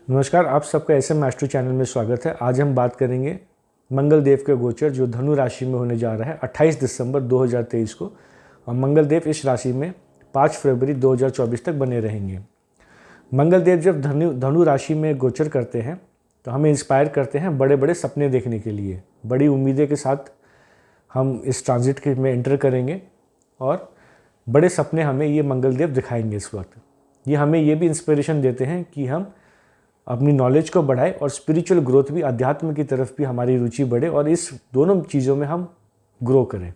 नमस्कार, आप सबका SM मास्टर चैनल में स्वागत है। आज हम बात करेंगे मंगल देव के गोचर जो धनु राशि में होने जा रहा है 28 दिसंबर 2023 को, और मंगल देव इस राशि में 5 फरवरी 2024 तक बने रहेंगे। मंगल देव जब धनु राशि में गोचर करते हैं तो हमें इंस्पायर करते हैं बड़े बड़े सपने देखने के लिए। बड़ी उम्मीदें के साथ हम इस ट्रांजिट में एंटर करेंगे और बड़े सपने हमें ये मंगल देव दिखाएंगे। इस वक्त ये हमें ये भी इंस्पिरेशन देते हैं कि हम अपनी नॉलेज को बढ़ाएं और स्पिरिचुअल ग्रोथ भी, अध्यात्म की तरफ भी हमारी रुचि बढ़े और इस दोनों चीज़ों में हम ग्रो करें।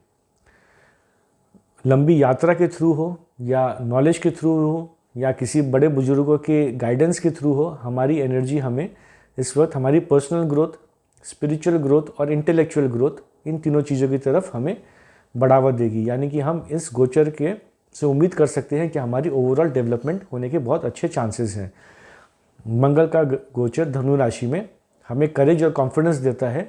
लंबी यात्रा के थ्रू हो या नॉलेज के थ्रू हो या किसी बड़े बुजुर्गों के गाइडेंस के थ्रू हो, हमारी एनर्जी हमें इस वक्त हमारी पर्सनल ग्रोथ, स्पिरिचुअल ग्रोथ और इंटेलेक्चुअल ग्रोथ, इन तीनों चीज़ों की तरफ हमें बढ़ावा देगी। यानी कि हम इस गोचर के से उम्मीद कर सकते हैं कि हमारी ओवरऑल डेवलपमेंट होने के बहुत अच्छे चांसेस हैं। मंगल का गोचर धनु राशि में हमें करेज और कॉन्फिडेंस देता है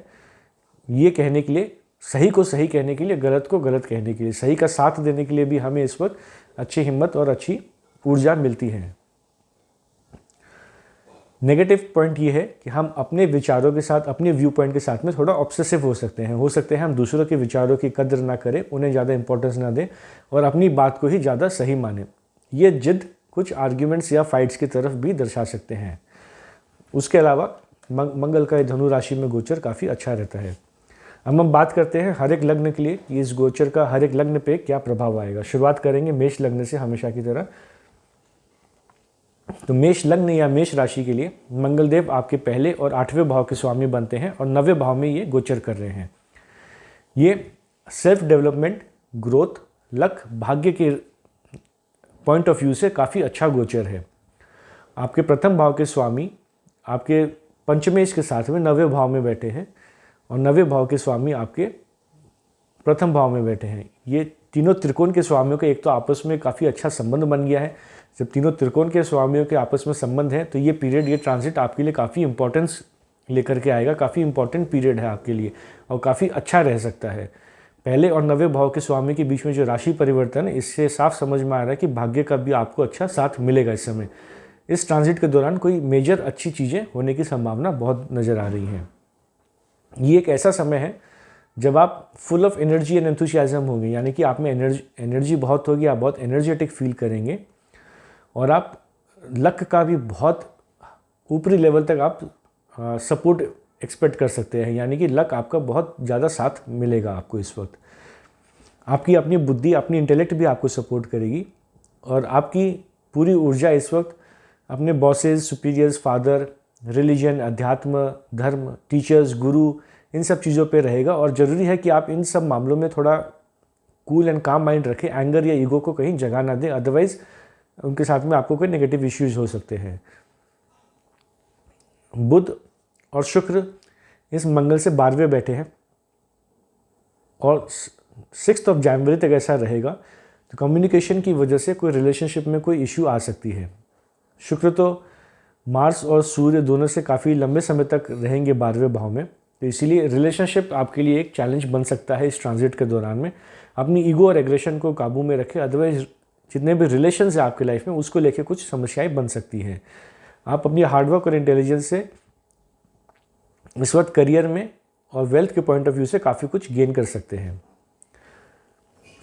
ये कहने के लिए, सही को सही कहने के लिए, गलत को गलत कहने के लिए, सही का साथ देने के लिए भी हमें इस वक्त अच्छी हिम्मत और अच्छी ऊर्जा मिलती है। नेगेटिव पॉइंट ये है कि हम अपने विचारों के साथ, अपने व्यू पॉइंट के साथ में थोड़ा ऑब्सेसिव हो सकते हैं। हम दूसरों के विचारों की कदर ना करें, उन्हें ज़्यादा इंपॉर्टेंस ना दें और अपनी बात को ही ज़्यादा सही माने। ये जिद कुछ आर्ग्यूमेंट्स या फाइट्स की तरफ भी दर्शा सकते हैं। उसके अलावा मंगल का धनु राशि में गोचर काफ़ी अच्छा रहता है। अब हम बात करते हैं हर एक लग्न के लिए कि इस गोचर का हर एक लग्न पे क्या प्रभाव आएगा। शुरुआत करेंगे मेष लग्न से, हमेशा की तरह। तो मेष लग्न या मेष राशि के लिए मंगल देव आपके पहले और 8वें भाव के स्वामी बनते हैं और 9वें भाव में ये गोचर कर रहे हैं। ये सेल्फ डेवलपमेंट, ग्रोथ, लक, भाग्य के पॉइंट ऑफ व्यू से काफ़ी अच्छा गोचर है। आपके प्रथम भाव के स्वामी आपके पंचमेश के साथ में 9वें भाव में बैठे हैं और 9वें भाव के स्वामी आपके प्रथम भाव में बैठे हैं। ये तीनों त्रिकोण के स्वामियों का एक तो आपस में काफ़ी अच्छा संबंध बन गया है। जब तीनों त्रिकोण के स्वामियों के आपस में संबंध है तो ये पीरियड, ये ट्रांजिट आपके लिए काफ़ी इंपॉर्टेंस लेकर के आएगा। काफ़ी इंपॉर्टेंट पीरियड है आपके लिए और काफ़ी अच्छा रह सकता है। पहले और 9वें भाव के स्वामी के बीच में जो राशि परिवर्तन है, इससे साफ समझ में आ रहा है कि भाग्य का भी आपको अच्छा साथ मिलेगा। इस समय इस ट्रांजिट के दौरान कोई मेजर अच्छी चीज़ें होने की संभावना बहुत नज़र आ रही है। ये एक ऐसा समय है जब आप full of energy and enthusiasm होंगे, यानी कि आप में एनर्जी बहुत होगी, आप बहुत एनर्जेटिक फील करेंगे और आप लक का भी बहुत ऊपरी लेवल तक आप सपोर्ट एक्सपेक्ट कर सकते हैं। यानी कि लक आपका बहुत ज़्यादा साथ मिलेगा आपको। इस वक्त आपकी अपनी बुद्धि, अपनी इंटेलेक्ट भी आपको सपोर्ट करेगी और आपकी पूरी ऊर्जा इस वक्त अपने बॉसेस, सुपीरियर्स, फादर, रिलीजन, अध्यात्म, धर्म, टीचर्स, गुरु, इन सब चीज़ों पे रहेगा। और ज़रूरी है कि आप इन सब मामलों में थोड़ा कूल एंड काम माइंड रखें, एंगर या ईगो को कहीं जगह ना दें, अदरवाइज उनके साथ में आपको कोई नेगेटिव इश्यूज हो सकते हैं। बुध और शुक्र इस मंगल से 12वें बैठे हैं और 6 जनवरी तक ऐसा रहेगा। तो कम्युनिकेशन की वजह से कोई रिलेशनशिप में कोई इश्यू आ सकती है। शुक्र तो मार्स और सूर्य दोनों से काफ़ी लंबे समय तक रहेंगे 12वें भाव में, तो इसीलिए रिलेशनशिप आपके लिए एक चैलेंज बन सकता है। इस ट्रांजिट के दौरान में अपनी ईगो और एग्रेशन को काबू में रखें, अदरवाइज जितने भी रिलेशंस है आपके लाइफ में उसको लेके कुछ समस्याएं बन सकती हैं। आप अपनी हार्डवर्क और इंटेलिजेंस से इस वक्त करियर में और वेल्थ के पॉइंट ऑफ व्यू से काफ़ी कुछ गेन कर सकते हैं।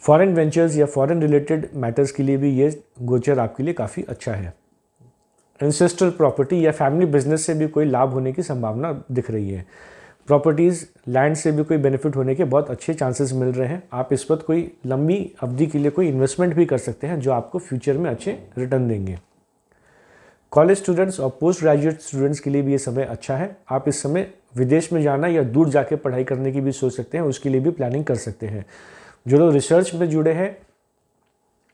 फॉरेन वेंचर्स या फॉरेन रिलेटेड मैटर्स के लिए भी ये गोचर आपके लिए काफ़ी अच्छा है। एंसेस्ट्रल प्रॉपर्टी या फैमिली बिजनेस से भी कोई लाभ होने की संभावना दिख रही है। प्रॉपर्टीज़, लैंड से भी कोई बेनिफिट होने के बहुत अच्छे चांसेस मिल रहे हैं। आप इस वक्त कोई लंबी अवधि के लिए कोई इन्वेस्टमेंट भी कर सकते हैं जो आपको फ्यूचर में अच्छे रिटर्न देंगे। कॉलेज स्टूडेंट्स और पोस्ट ग्रेजुएट स्टूडेंट्स के लिए भी ये समय अच्छा है। आप इस समय विदेश में जाना या दूर जाके पढ़ाई करने की भी सोच सकते हैं, उसके लिए भी प्लानिंग कर सकते हैं। जो लोग रिसर्च में जुड़े हैं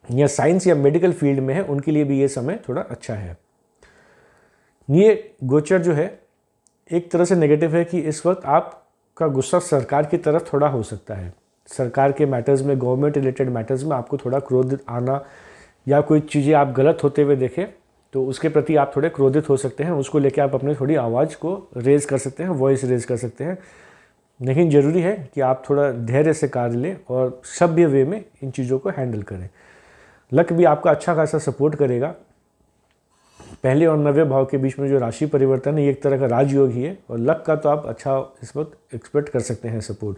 या साइंस या मेडिकल फील्ड में हैं, उनके लिए भी ये समय थोड़ा अच्छा है। ये गोचर जो है एक तरह से नेगेटिव है कि इस वक्त आपका गुस्सा सरकार की तरफ थोड़ा हो सकता है। सरकार के मैटर्स में, गवर्नमेंट रिलेटेड मैटर्स में आपको थोड़ा क्रोध आना या कोई चीज़ें आप गलत होते हुए देखें तो उसके प्रति आप थोड़े क्रोधित हो सकते हैं। उसको लेकर आप अपनी थोड़ी आवाज़ को रेज़ कर सकते हैं, वॉइस रेज़ कर सकते हैं। लेकिन ज़रूरी है कि आप थोड़ा धैर्य से कार्य लें और सभ्य वे में इन चीज़ों को हैंडल करें। लक भी आपका अच्छा खासा सपोर्ट करेगा। पहले और 9वें भाव के बीच में जो राशि परिवर्तन है ये एक तरह का राजयोग ही है, और लक का तो आप अच्छा इस वक्त एक्सपेक्ट कर सकते हैं सपोर्ट।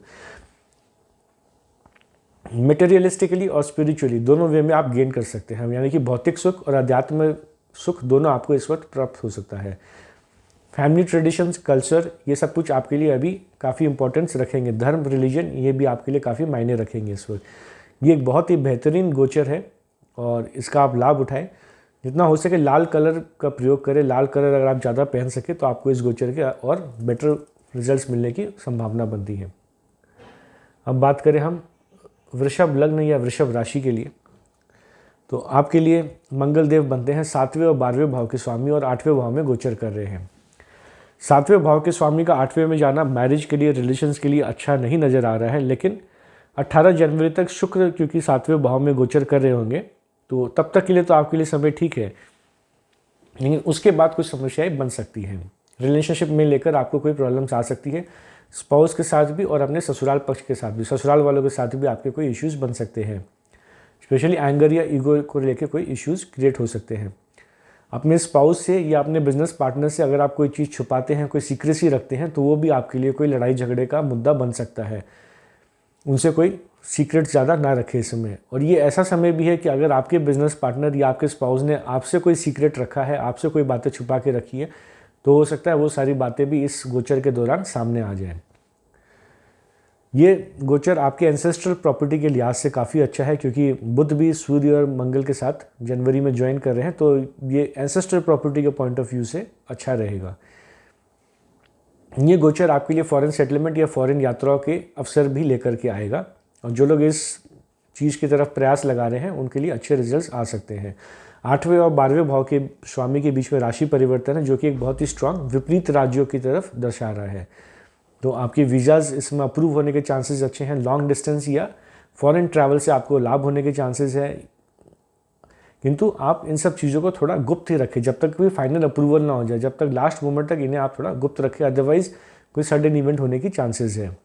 मटेरियलिस्टिकली और स्पिरिचुअली दोनों वे में आप गेन कर सकते हैं, यानी कि भौतिक सुख और अध्यात्म सुख दोनों आपको इस वक्त प्राप्त हो सकता है। फैमिली ट्रेडिशंस, कल्चर, ये सब कुछ आपके लिए अभी काफ़ी इंपॉर्टेंस रखेंगे। धर्म, रिलीजन, ये भी आपके लिए काफ़ी मायने रखेंगे इस वक्त। ये एक बहुत ही बेहतरीन गोचर है और इसका आप लाभ उठाएं। जितना हो सके लाल कलर का प्रयोग करें। लाल कलर अगर आप ज़्यादा पहन सके तो आपको इस गोचर के और बेटर रिजल्ट्स मिलने की संभावना बनती है। अब बात करें हम वृषभ लग्न या वृषभ राशि के लिए, तो आपके लिए मंगल देव बनते हैं 7वें और 12वें भाव के स्वामी और 8वें भाव में गोचर कर रहे हैं। 7वें भाव के स्वामी का 8वें में जाना मैरिज के लिए, रिलेशंस के लिए अच्छा नहीं नज़र आ रहा है, लेकिन 18 जनवरी तक शुक्र क्योंकि 7वें भाव में गोचर कर रहे होंगे तो तब तक के लिए तो आपके लिए समय ठीक है, लेकिन उसके बाद कुछ समस्याएं बन सकती हैं। रिलेशनशिप में लेकर आपको कोई प्रॉब्लम्स आ सकती है, स्पाउस के साथ भी और अपने ससुराल पक्ष के साथ भी, ससुराल वालों के साथ भी आपके कोई इश्यूज़ बन सकते हैं। स्पेशली एंगर या ईगो को लेकर कोई इश्यूज़ क्रिएट हो सकते हैं। अपने स्पाउस से या अपने बिजनेस पार्टनर से अगर आप कोई चीज़ छुपाते हैं, कोई सीक्रेसी रखते हैं, तो वो भी आपके लिए कोई लड़ाई झगड़े का मुद्दा बन सकता है। उनसे कोई सीक्रेट ज़्यादा ना रखें इस समय। और ये ऐसा समय भी है कि अगर आपके बिजनेस पार्टनर या आपके स्पाउस ने आपसे कोई सीक्रेट रखा है, आपसे कोई बातें छुपा के रखी है, तो हो सकता है वो सारी बातें भी इस गोचर के दौरान सामने आ जाएं। ये गोचर आपके एंसेस्ट्रल प्रॉपर्टी के लिहाज से काफ़ी अच्छा है, क्योंकि बुध भी सूर्य और मंगल के साथ जनवरी में ज्वाइन कर रहे हैं, तो ये एंसेस्ट्रल प्रॉपर्टी के पॉइंट ऑफ व्यू से अच्छा रहेगा। ये गोचर आपके लिए फॉरेन सेटलमेंट या फॉरेन यात्राओं के अवसर भी लेकर के आएगा, और जो लोग इस चीज़ की तरफ प्रयास लगा रहे हैं उनके लिए अच्छे रिजल्ट्स आ सकते हैं। 8वें और 12वें भाव के स्वामी के बीच में राशि परिवर्तन है, जो कि एक बहुत ही स्ट्रांग विपरीत राज्यों की तरफ दर्शा रहा है, तो आपके वीज़ाज़ इसमें अप्रूव होने के चांसेस अच्छे हैं। लॉन्ग डिस्टेंस या फॉरेन ट्रैवल से आपको लाभ होने के चांसेस है, किंतु आप इन सब चीज़ों को थोड़ा गुप्त ही रखें जब तक कोई फाइनल अप्रूवल ना हो जाए। जब तक लास्ट मोमेंट तक इन्हें आप थोड़ा गुप्त रखें, अदरवाइज़ कोई सडन इवेंट होने की चांसेस है।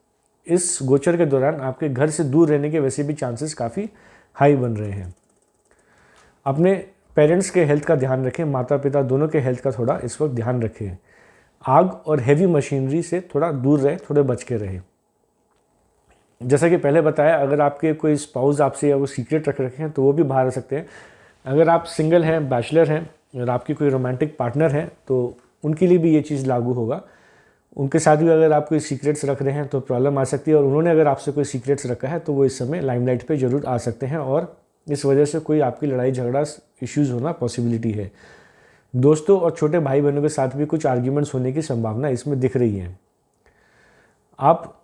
इस गोचर के दौरान आपके घर से दूर रहने के वैसे भी चांसेस काफ़ी हाई बन रहे हैं। अपने पेरेंट्स के हेल्थ का ध्यान रखें, माता पिता दोनों के हेल्थ का थोड़ा इस वक्त ध्यान रखें। आग और हैवी मशीनरी से थोड़ा दूर रहे, थोड़े बच के रहे। जैसा कि पहले बताया, अगर आपके कोई स्पाउस आपसे या वो सीक्रेट रख रखे हैं तो वो भी बाहर आ सकते हैं। अगर आप सिंगल हैं, बैचलर हैं और आपकी कोई रोमांटिक पार्टनर है तो उनके लिए भी ये चीज़ लागू होगा। उनके साथ भी अगर आप कोई सीक्रेट्स रख रहे हैं तो प्रॉब्लम आ सकती है, और उन्होंने अगर आपसे कोई सीक्रेट्स रखा है तो वो इस समय लाइमलाइट पे ज़रूर आ सकते हैं, और इस वजह से कोई आपकी लड़ाई झगड़ा इश्यूज़ होना पॉसिबिलिटी है। दोस्तों और छोटे भाई बहनों के साथ भी कुछ आर्ग्यूमेंट्स होने की संभावना इसमें दिख रही है। आप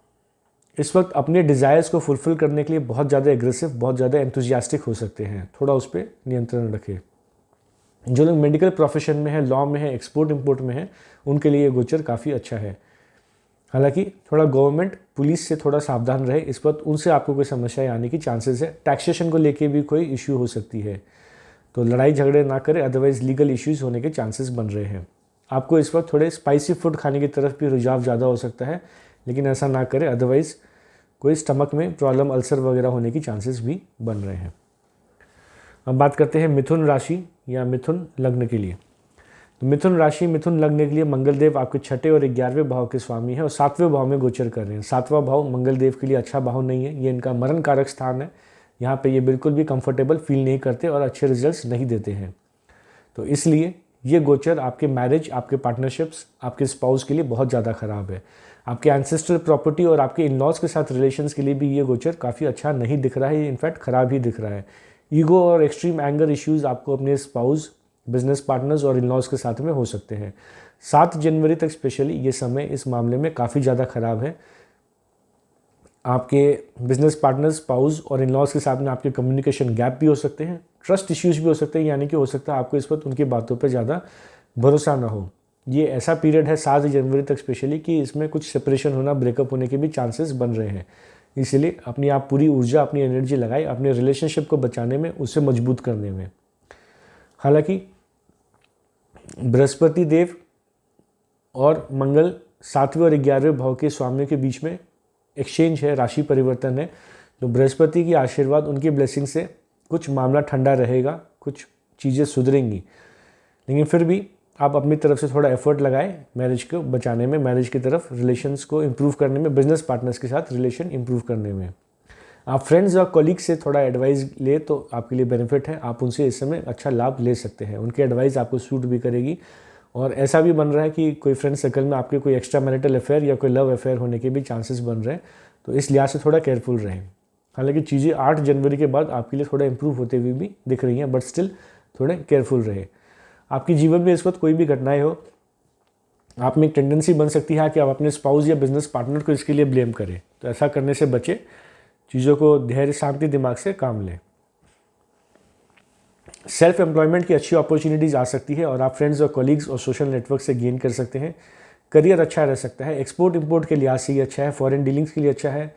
इस वक्त अपने डिज़ायर्स को फुलफ़िल करने के लिए बहुत ज़्यादा एग्रेसिव, बहुत ज़्यादा एंथुजियास्टिक हो सकते हैं, थोड़ा उस पर नियंत्रण रखें। जो लोग मेडिकल प्रोफेशन में है, लॉ में है, एक्सपोर्ट इंपोर्ट में है, उनके लिए ये गोचर काफ़ी अच्छा है। हालांकि थोड़ा गवर्नमेंट पुलिस से थोड़ा सावधान रहे, इस वक्त उनसे आपको कोई समस्याएं आने की चांसेस है। टैक्सेशन को लेके भी कोई इश्यू हो सकती है, तो लड़ाई झगड़े ना करें, अदरवाइज लीगल इश्यूज़ होने के चांसेस बन रहे हैं। आपको इस वक्त थोड़े स्पाइसी फूड खाने की तरफ भी रुझाव ज़्यादा हो सकता है, लेकिन ऐसा ना करें, अदरवाइज़ कोई स्टमक में प्रॉब्लम, अल्सर वगैरह होने की चांसेस भी बन रहे हैं। अब बात करते हैं मिथुन राशि या मिथुन लग्न के लिए। तो मिथुन राशि, मिथुन लग्न के लिए मंगल देव आपके 6ठे और 11वें भाव के स्वामी हैं और 7वें भाव में गोचर कर रहे हैं। 7वां भाव मंगल देव के लिए अच्छा भाव नहीं है, ये इनका मरण कारक स्थान है। यहाँ पे ये बिल्कुल भी कंफर्टेबल फील नहीं करते और अच्छे रिजल्ट्स नहीं देते हैं, तो इसलिए ये गोचर आपके मैरिज, आपके पार्टनरशिप्स, आपके स्पाउस के लिए बहुत ज़्यादा ख़राब है। आपके एंसेस्ट्रल प्रॉपर्टी और आपके इन लॉज के साथ रिलेशंस के लिए भी ये गोचर काफ़ी अच्छा नहीं दिख रहा है, ये इनफैक्ट ख़राब ही दिख रहा है। ईगो और एक्सट्रीम एंगर इश्यूज़ आपको अपने स्पाउस, बिजनेस पार्टनर्स और इन लॉज के साथ में हो सकते हैं। 7 जनवरी तक स्पेशली ये समय इस मामले में काफ़ी ज़्यादा ख़राब है। आपके बिजनेस पार्टनर्स, स्पाउस और इन लॉज के साथ में आपके कम्युनिकेशन गैप भी हो सकते हैं, ट्रस्ट इश्यूज़ भी हो सकते हैं, यानी कि हो सकता है आपको इस वक्त उनकी बातों पे ज़्यादा भरोसा ना हो। ये ऐसा पीरियड है 7 जनवरी तक स्पेशली कि इसमें कुछ सेपरेशन होना, ब्रेकअप होने के भी चांसेस बन रहे हैं। इसलिए अपनी आप पूरी ऊर्जा, अपनी एनर्जी लगाए अपने रिलेशनशिप को बचाने में, उससे मजबूत करने में। हालांकि बृहस्पति देव और मंगल 7वें और 11वें भाव के स्वामियों के बीच में एक्सचेंज है, राशि परिवर्तन है, तो बृहस्पति की आशीर्वाद, उनकी ब्लेसिंग से कुछ मामला ठंडा रहेगा, कुछ चीज़ें सुधरेंगी, लेकिन फिर भी आप अपनी तरफ से थोड़ा एफर्ट लगाएं मैरिज को बचाने में, मैरिज की तरफ, रिलेशंस को इम्प्रूव करने में, बिजनेस पार्टनर्स के साथ रिलेशन इम्प्रूव करने में। आप फ्रेंड्स और कॉलीग से थोड़ा एडवाइस ले तो आपके लिए बेनिफिट है, आप उनसे इस समय अच्छा लाभ ले सकते हैं, उनकी एडवाइस आपको सूट भी करेगी। और ऐसा भी बन रहा है कि कोई फ्रेंड सर्कल में आपके कोई एक्स्ट्रा मैरिटल अफेयर या कोई लव अफेयर होने के भी चांसेस बन रहे हैं, तो इस लिहाज से थोड़ा केयरफुल रहें। हालांकि चीज़ें 8 जनवरी के बाद आपके लिए थोड़ा इंप्रूव होते हुए भी दिख रही हैं, बट स्टिल थोड़े केयरफुल रहे। आपके जीवन में इस वक्त कोई भी घटनाएं हो, आप में एक टेंडेंसी बन सकती है कि आप अपने स्पाउस या बिजनेस पार्टनर को इसके लिए ब्लेम करें, तो ऐसा करने से बचे, चीज़ों को धैर्य शांति दिमाग से काम लें। सेल्फ एम्प्लॉयमेंट की अच्छी अपॉर्चुनिटीज़ आ सकती है और आप फ्रेंड्स और कॉलीग्स और सोशल नेटवर्क से गेन कर सकते हैं। करियर अच्छा रह सकता है, एक्सपोर्ट इंपोर्ट के लिहाज से ये अच्छा है, फॉरेन डीलिंग्स के लिए अच्छा है।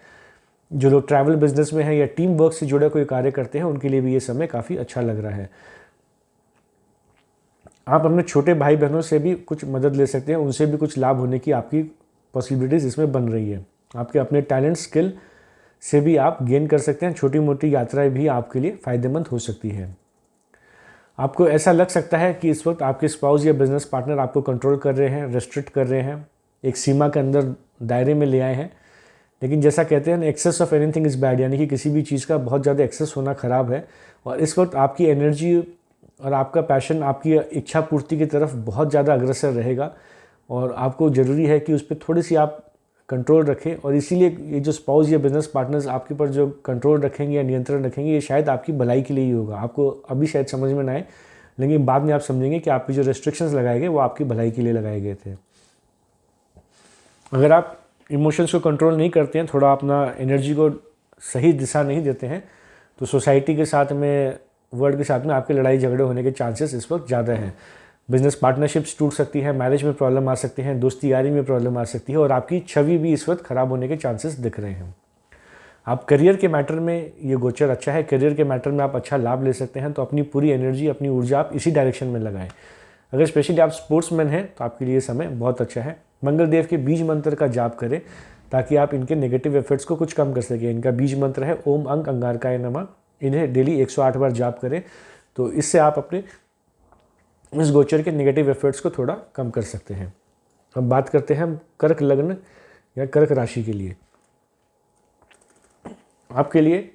जो लोग ट्रैवल बिजनेस में हैं या टीम वर्क से जुड़े कोई कार्य करते हैं उनके लिए भी ये समय काफ़ी अच्छा लग रहा है। आप अपने छोटे भाई बहनों से भी कुछ मदद ले सकते हैं, उनसे भी कुछ लाभ होने की आपकी पॉसिबिलिटीज़ इसमें बन रही है। आपके अपने टैलेंट स्किल से भी आप गेन कर सकते हैं। छोटी मोटी यात्राएं भी आपके लिए फ़ायदेमंद हो सकती है। आपको ऐसा लग सकता है कि इस वक्त आपके स्पाउस या बिजनेस पार्टनर आपको कंट्रोल कर रहे हैं, रेस्ट्रिक्ट कर रहे हैं, एक सीमा के अंदर दायरे में ले आए हैं। लेकिन जैसा कहते हैं, excess of anything is bad, यानी कि किसी भी चीज़ का बहुत ज़्यादा एक्सेस होना ख़राब है। और इस वक्त आपकी एनर्जी और आपका पैशन आपकी इच्छा पूर्ति की तरफ बहुत ज़्यादा अग्रसर रहेगा और आपको ज़रूरी है कि उस पर थोड़ी सी आप कंट्रोल रखें। और इसीलिए ये जो स्पाउस या बिजनेस पार्टनर्स आपके ऊपर जो कंट्रोल रखेंगे या नियंत्रण रखेंगे, ये शायद आपकी भलाई के लिए ही होगा। आपको अभी शायद समझ में ना आए, लेकिन बाद में आप समझेंगे कि आपके जो रेस्ट्रिक्शंस लगाए गए वो आपकी भलाई के लिए लगाए गए थे। अगर आप इमोशंस को कंट्रोल नहीं करते हैं, थोड़ा अपना एनर्जी को सही दिशा नहीं देते हैं, तो सोसाइटी के साथ में, वर्ल्ड के साथ में आपके लड़ाई झगड़े होने के चांसेस इस वक्त ज़्यादा हैं। बिजनेस पार्टनरशिप्स टूट सकती है, मैरिज में प्रॉब्लम आ सकते हैं, दोस्ती यारी में प्रॉब्लम आ सकती है और आपकी छवि भी इस वक्त ख़राब होने के चांसेस दिख रहे हैं। आप करियर के मैटर में ये गोचर अच्छा है, करियर के मैटर में आप अच्छा लाभ ले सकते हैं, तो अपनी पूरी एनर्जी, अपनी ऊर्जा आप इसी डायरेक्शन में लगाएं। अगर स्पेशली आप स्पोर्ट्समैन हैं तो आपके लिए समय बहुत अच्छा है। मंगल देव के बीज मंत्र का जाप करें ताकि आप इनके नेगेटिव इफेक्ट्स को कुछ कम कर सकें। इनका बीज मंत्र है ओम अंग अंगारकाय नमः। इन्हें डेली 108 बार जाप करें, तो इससे आप अपने इस गोचर के नेगेटिव इफेक्ट्स को थोड़ा कम कर सकते हैं। अब बात करते हैं हम कर्क लग्न या कर्क राशि के लिए। आपके लिए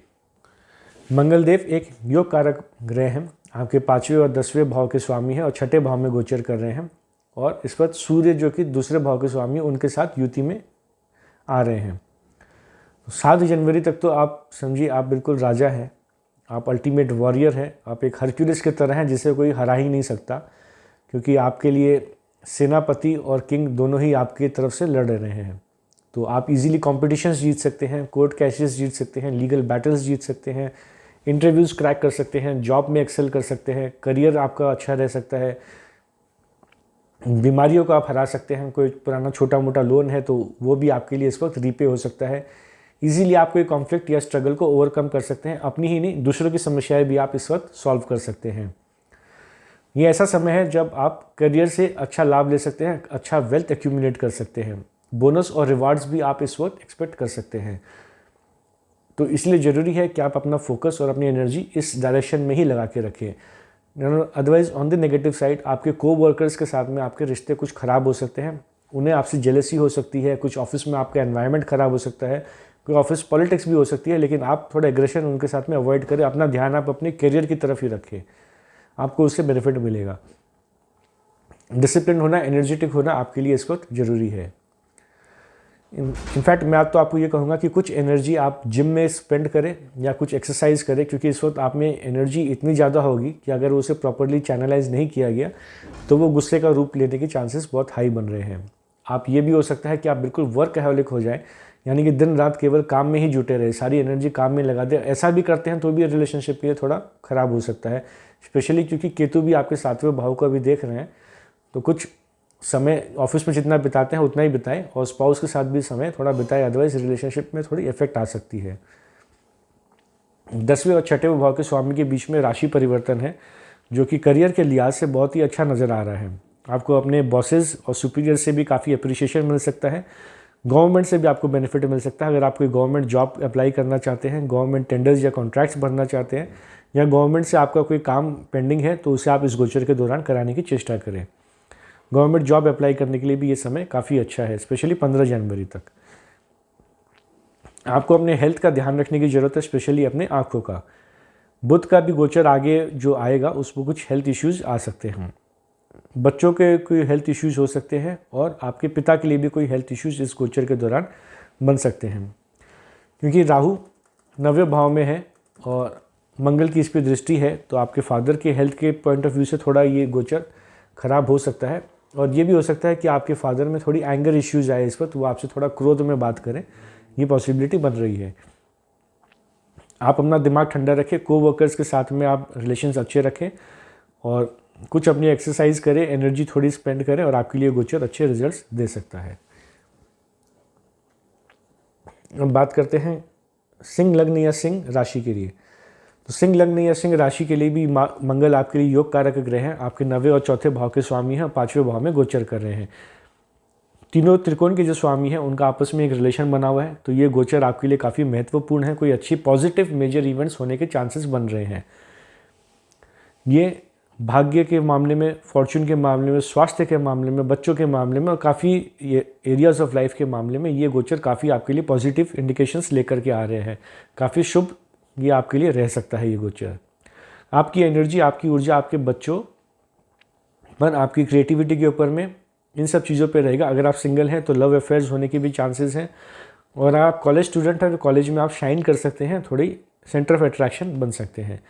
मंगल देव एक योग कारक ग्रह हैं, आपके 5वें और 10वें भाव के स्वामी हैं और 6ठे भाव में गोचर कर रहे हैं। और इस वक्त सूर्य जो कि दूसरे भाव के स्वामी, उनके साथ युति में आ रहे हैं। 7 जनवरी तक तो आप समझिए आप बिल्कुल राजा हैं, आप अल्टीमेट वॉरियर हैं, आप एक हरक्यूलिस की तरह हैं जिसे कोई हरा ही नहीं सकता, क्योंकि आपके लिए सेनापति और किंग दोनों ही आपकी तरफ से लड़ रहे हैं। तो आप इजीली कॉम्पिटिशन्स जीत सकते हैं, कोर्ट कैसेस जीत सकते हैं, लीगल बैटल्स जीत सकते हैं, इंटरव्यूज़ क्रैक कर सकते हैं, जॉब में एक्सेल कर सकते हैं, करियर आपका अच्छा रह सकता है, बीमारियों को आप हरा सकते हैं, कोई पुराना छोटा मोटा लोन है तो वो भी आपके लिए इस वक्त रीपे हो सकता है। इजीली आप कोई कॉन्फ्लिक्ट या स्ट्रगल को ओवरकम कर सकते हैं, अपनी ही नहीं दूसरों की समस्याएं भी आप इस वक्त सॉल्व कर सकते हैं। ये ऐसा समय है जब आप करियर से अच्छा लाभ ले सकते हैं, अच्छा वेल्थ एक्यूमुलेट कर सकते हैं, बोनस और रिवार्ड्स भी आप इस वक्त एक्सपेक्ट कर सकते हैं। तो इसलिए ज़रूरी है कि आप अपना फोकस और अपनी एनर्जी इस डायरेक्शन में ही लगा के रखें। Otherwise on the negative side आपके को वर्कर्स के साथ में आपके रिश्ते कुछ ख़राब हो सकते हैं, उन्हें आपसे जेलसी हो सकती है, कुछ ऑफिस में आपका एनवायरनमेंट ख़राब हो सकता है, कोई ऑफिस पॉलिटिक्स भी हो सकती है। लेकिन आप थोड़ा एग्रेशन उनके साथ में अवॉइड करें, अपना ध्यान आप अपने करियर की तरफ ही रखें, आपको उससे बेनिफिट मिलेगा। डिसिप्लिन होना, एनर्जेटिक होना आपके लिए इस वक्त ज़रूरी है। इनफैक्ट मैं तो आपको ये कहूँगा कि कुछ एनर्जी आप जिम में स्पेंड करें या कुछ एक्सरसाइज करें, क्योंकि इस वक्त आप में एनर्जी इतनी ज़्यादा होगी कि अगर उसे प्रॉपर्ली चैनलाइज नहीं किया गया तो वो गुस्से का रूप लेने के चांसेस बहुत हाई बन रहे हैं। आप ये भी हो सकता है कि आप बिल्कुल वर्कहॉलिक हो जाए, यानी कि दिन रात केवल काम में ही जुटे रहे, सारी एनर्जी काम में लगा दे। ऐसा भी करते हैं तो भी रिलेशनशिप के लिए थोड़ा ख़राब हो सकता है, स्पेशली क्योंकि केतु भी आपके 7वें भाव को अभी देख रहे हैं। तो कुछ समय ऑफिस में जितना बिताते हैं उतना ही बिताएं और स्पाउस के साथ भी समय थोड़ा बिताएं, अदरवाइज रिलेशनशिप में थोड़ी इफेक्ट आ सकती है। 10वें और 6ठे भाव के स्वामी के बीच में राशि परिवर्तन है, जो कि करियर के लिहाज से बहुत ही अच्छा नज़र आ रहा है। आपको अपने बॉसेस और सुपीरियर से भी काफ़ी अप्रिशिएशन मिल सकता है, गवर्नमेंट से भी आपको बेनिफिट मिल सकता है। अगर आप कोई गवर्नमेंट जॉब अप्लाई करना चाहते हैं, गवर्नमेंट टेंडर्स या कॉन्ट्रैक्ट्स भरना चाहते हैं, या गवर्नमेंट से आपका कोई काम पेंडिंग है, तो उसे आप इस गोचर के दौरान कराने की चेष्टा करें। गवर्नमेंट जॉब अप्लाई करने के लिए भी ये समय काफ़ी अच्छा है, स्पेशली 15 जनवरी तक। आपको अपने हेल्थ का ध्यान रखने की ज़रूरत है, स्पेशली अपने आँखों का। बुध का भी गोचर आगे जो आएगा उसमें कुछ हेल्थ इश्यूज़ आ सकते हैं, बच्चों के कोई हेल्थ इश्यूज़ हो सकते हैं और आपके पिता के लिए भी कोई हेल्थ इश्यूज़ इस गोचर के दौरान बन सकते हैं, क्योंकि राहु 9वें भाव में है और मंगल की इस पर दृष्टि है, तो आपके फादर के हेल्थ के पॉइंट ऑफ व्यू से थोड़ा ये गोचर ख़राब हो सकता है। और ये भी हो सकता है कि आपके फादर में थोड़ी एंगर इश्यूज़ आए इस वक्त, वो आपसे थोड़ा क्रोध में बात करें, ये पॉसिबिलिटी बन रही है। आप अपना दिमाग ठंडा रखें, कोवर्कर्स के साथ में आप रिलेशंस अच्छे रखें और कुछ अपनी एक्सरसाइज करें, एनर्जी थोड़ी स्पेंड करें और आपके लिए गोचर अच्छे रिजल्ट्स दे सकता है। अब बात करते हैं सिंह लग्न या सिंह राशि के लिए। तो सिंह लग्न या सिंह राशि के लिए भी मंगल आपके लिए योग कारक ग्रह हैं, आपके 9वें और 4थे भाव के स्वामी हैं, 5वें भाव में गोचर कर रहे हैं। तीनों त्रिकोण के जो स्वामी हैं उनका आपस में एक रिलेशन बना हुआ है, तो ये गोचर आपके लिए काफ़ी महत्वपूर्ण है। कोई अच्छी पॉजिटिव मेजर इवेंट्स होने के चांसेस बन रहे हैं। ये भाग्य के मामले में, फॉर्चून के मामले में, स्वास्थ्य के मामले में, बच्चों के मामले में और काफ़ी ये एरियाज ऑफ लाइफ के मामले में ये गोचर काफ़ी आपके लिए पॉजिटिव इंडिकेशंस लेकर के आ रहे हैं। काफ़ी शुभ ये आपके लिए रह सकता है ये गोचर। आपकी एनर्जी, आपकी ऊर्जा आपके बच्चों पर, आपकी क्रिएटिविटी के ऊपर में, इन सब चीज़ों पे रहेगा। अगर आप सिंगल हैं तो लव अफेयर्स होने के भी चांसेस हैं, और आप कॉलेज स्टूडेंट हैं तो कॉलेज में आप शाइन कर सकते हैं, थोड़ी सेंटर ऑफ अट्रैक्शन बन सकते हैं।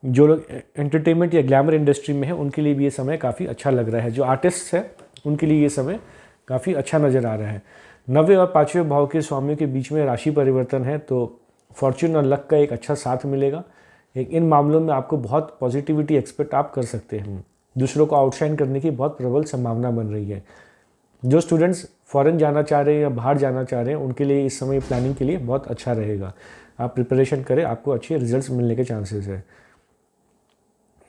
जो लोग एंटरटेनमेंट या ग्लैमर इंडस्ट्री में है उनके लिए भी ये समय काफ़ी अच्छा लग रहा है। जो आर्टिस्ट है उनके लिए ये समय काफ़ी अच्छा नज़र आ रहा है। 9वें और 5वें भाव के स्वामियों के बीच में राशि परिवर्तन है, तो फॉर्चून और लक का एक अच्छा साथ मिलेगा। इन मामलों में आपको बहुत पॉजिटिविटी एक्सपेक्ट आप कर सकते हैं। दूसरों को आउटशाइन करने की बहुत प्रबल संभावना बन रही है। जो स्टूडेंट्स फॉरेन जाना चाह रहे हैं या बाहर जाना चाह रहे हैं उनके लिए इस समय प्लानिंग के लिए बहुत अच्छा रहेगा। आप प्रिपरेशन करें, आपको अच्छे रिजल्ट्स मिलने के चांसेस है।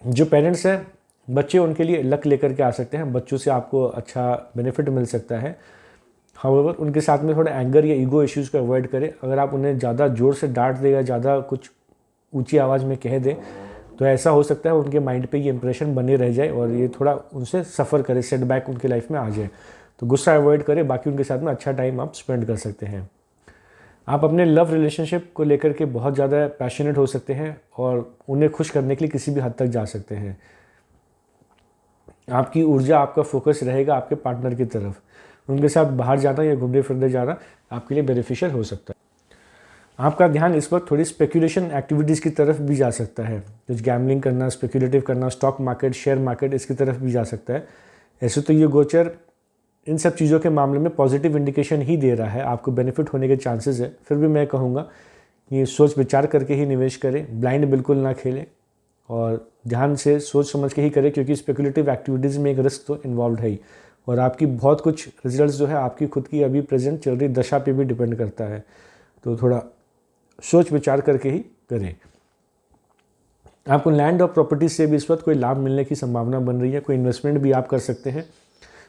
जो पेरेंट्स हैं, बच्चे, उनके लिए लक लेकर के आ सकते हैं, बच्चों से आपको अच्छा बेनिफिट मिल सकता है। हाउएवर उनके साथ में थोड़ा एंगर या ईगो इश्यूज़ को अवॉइड करें। अगर आप उन्हें ज़्यादा ज़ोर से डांट दें या ज़्यादा कुछ ऊंची आवाज़ में कह दें तो ऐसा हो सकता है उनके माइंड पे ये इंप्रेशन बने रह जाए और ये थोड़ा उनसे सफ़र करे, सेटबैक उनके लाइफ में आ जाए। तो गुस्सा अवॉइड करें, बाकी उनके साथ में अच्छा टाइम आप स्पेंड कर सकते हैं। आप अपने लव रिलेशनशिप को लेकर के बहुत ज़्यादा पैशनेट हो सकते हैं और उन्हें खुश करने के लिए किसी भी हद तक जा सकते हैं। आपकी ऊर्जा, आपका फोकस रहेगा आपके पार्टनर की तरफ। उनके साथ बाहर जाना या घूमने फिरने जाना आपके लिए बेनिफिशियल हो सकता है। आपका ध्यान इस वक्त थोड़ी स्पेकुलेशन एक्टिविटीज़ की तरफ भी जा सकता है, कुछ गैम्बलिंग करना, स्पेकुलेटिव करना, स्टॉक मार्केट, शेयर मार्केट, इसकी तरफ भी जा सकता है। ऐसे तो ये गोचर इन सब चीज़ों के मामले में पॉजिटिव इंडिकेशन ही दे रहा है, आपको बेनिफिट होने के चांसेस है। फिर भी मैं कहूँगा कि सोच विचार करके ही निवेश करें, ब्लाइंड बिल्कुल ना खेलें और ध्यान से सोच समझ के ही करें, क्योंकि स्पेकुलेटिव एक्टिविटीज़ में एक रिस्क तो इन्वॉल्व है ही और आपकी बहुत कुछ रिजल्ट्स जो है आपकी खुद की अभी प्रेजेंट चल रही दशा पे भी डिपेंड करता है। तो थोड़ा सोच विचार करके ही करें। आपको लैंड और प्रॉपर्टी से भी इस वक्त कोई लाभ मिलने की संभावना बन रही है। कोई इन्वेस्टमेंट भी आप कर सकते हैं,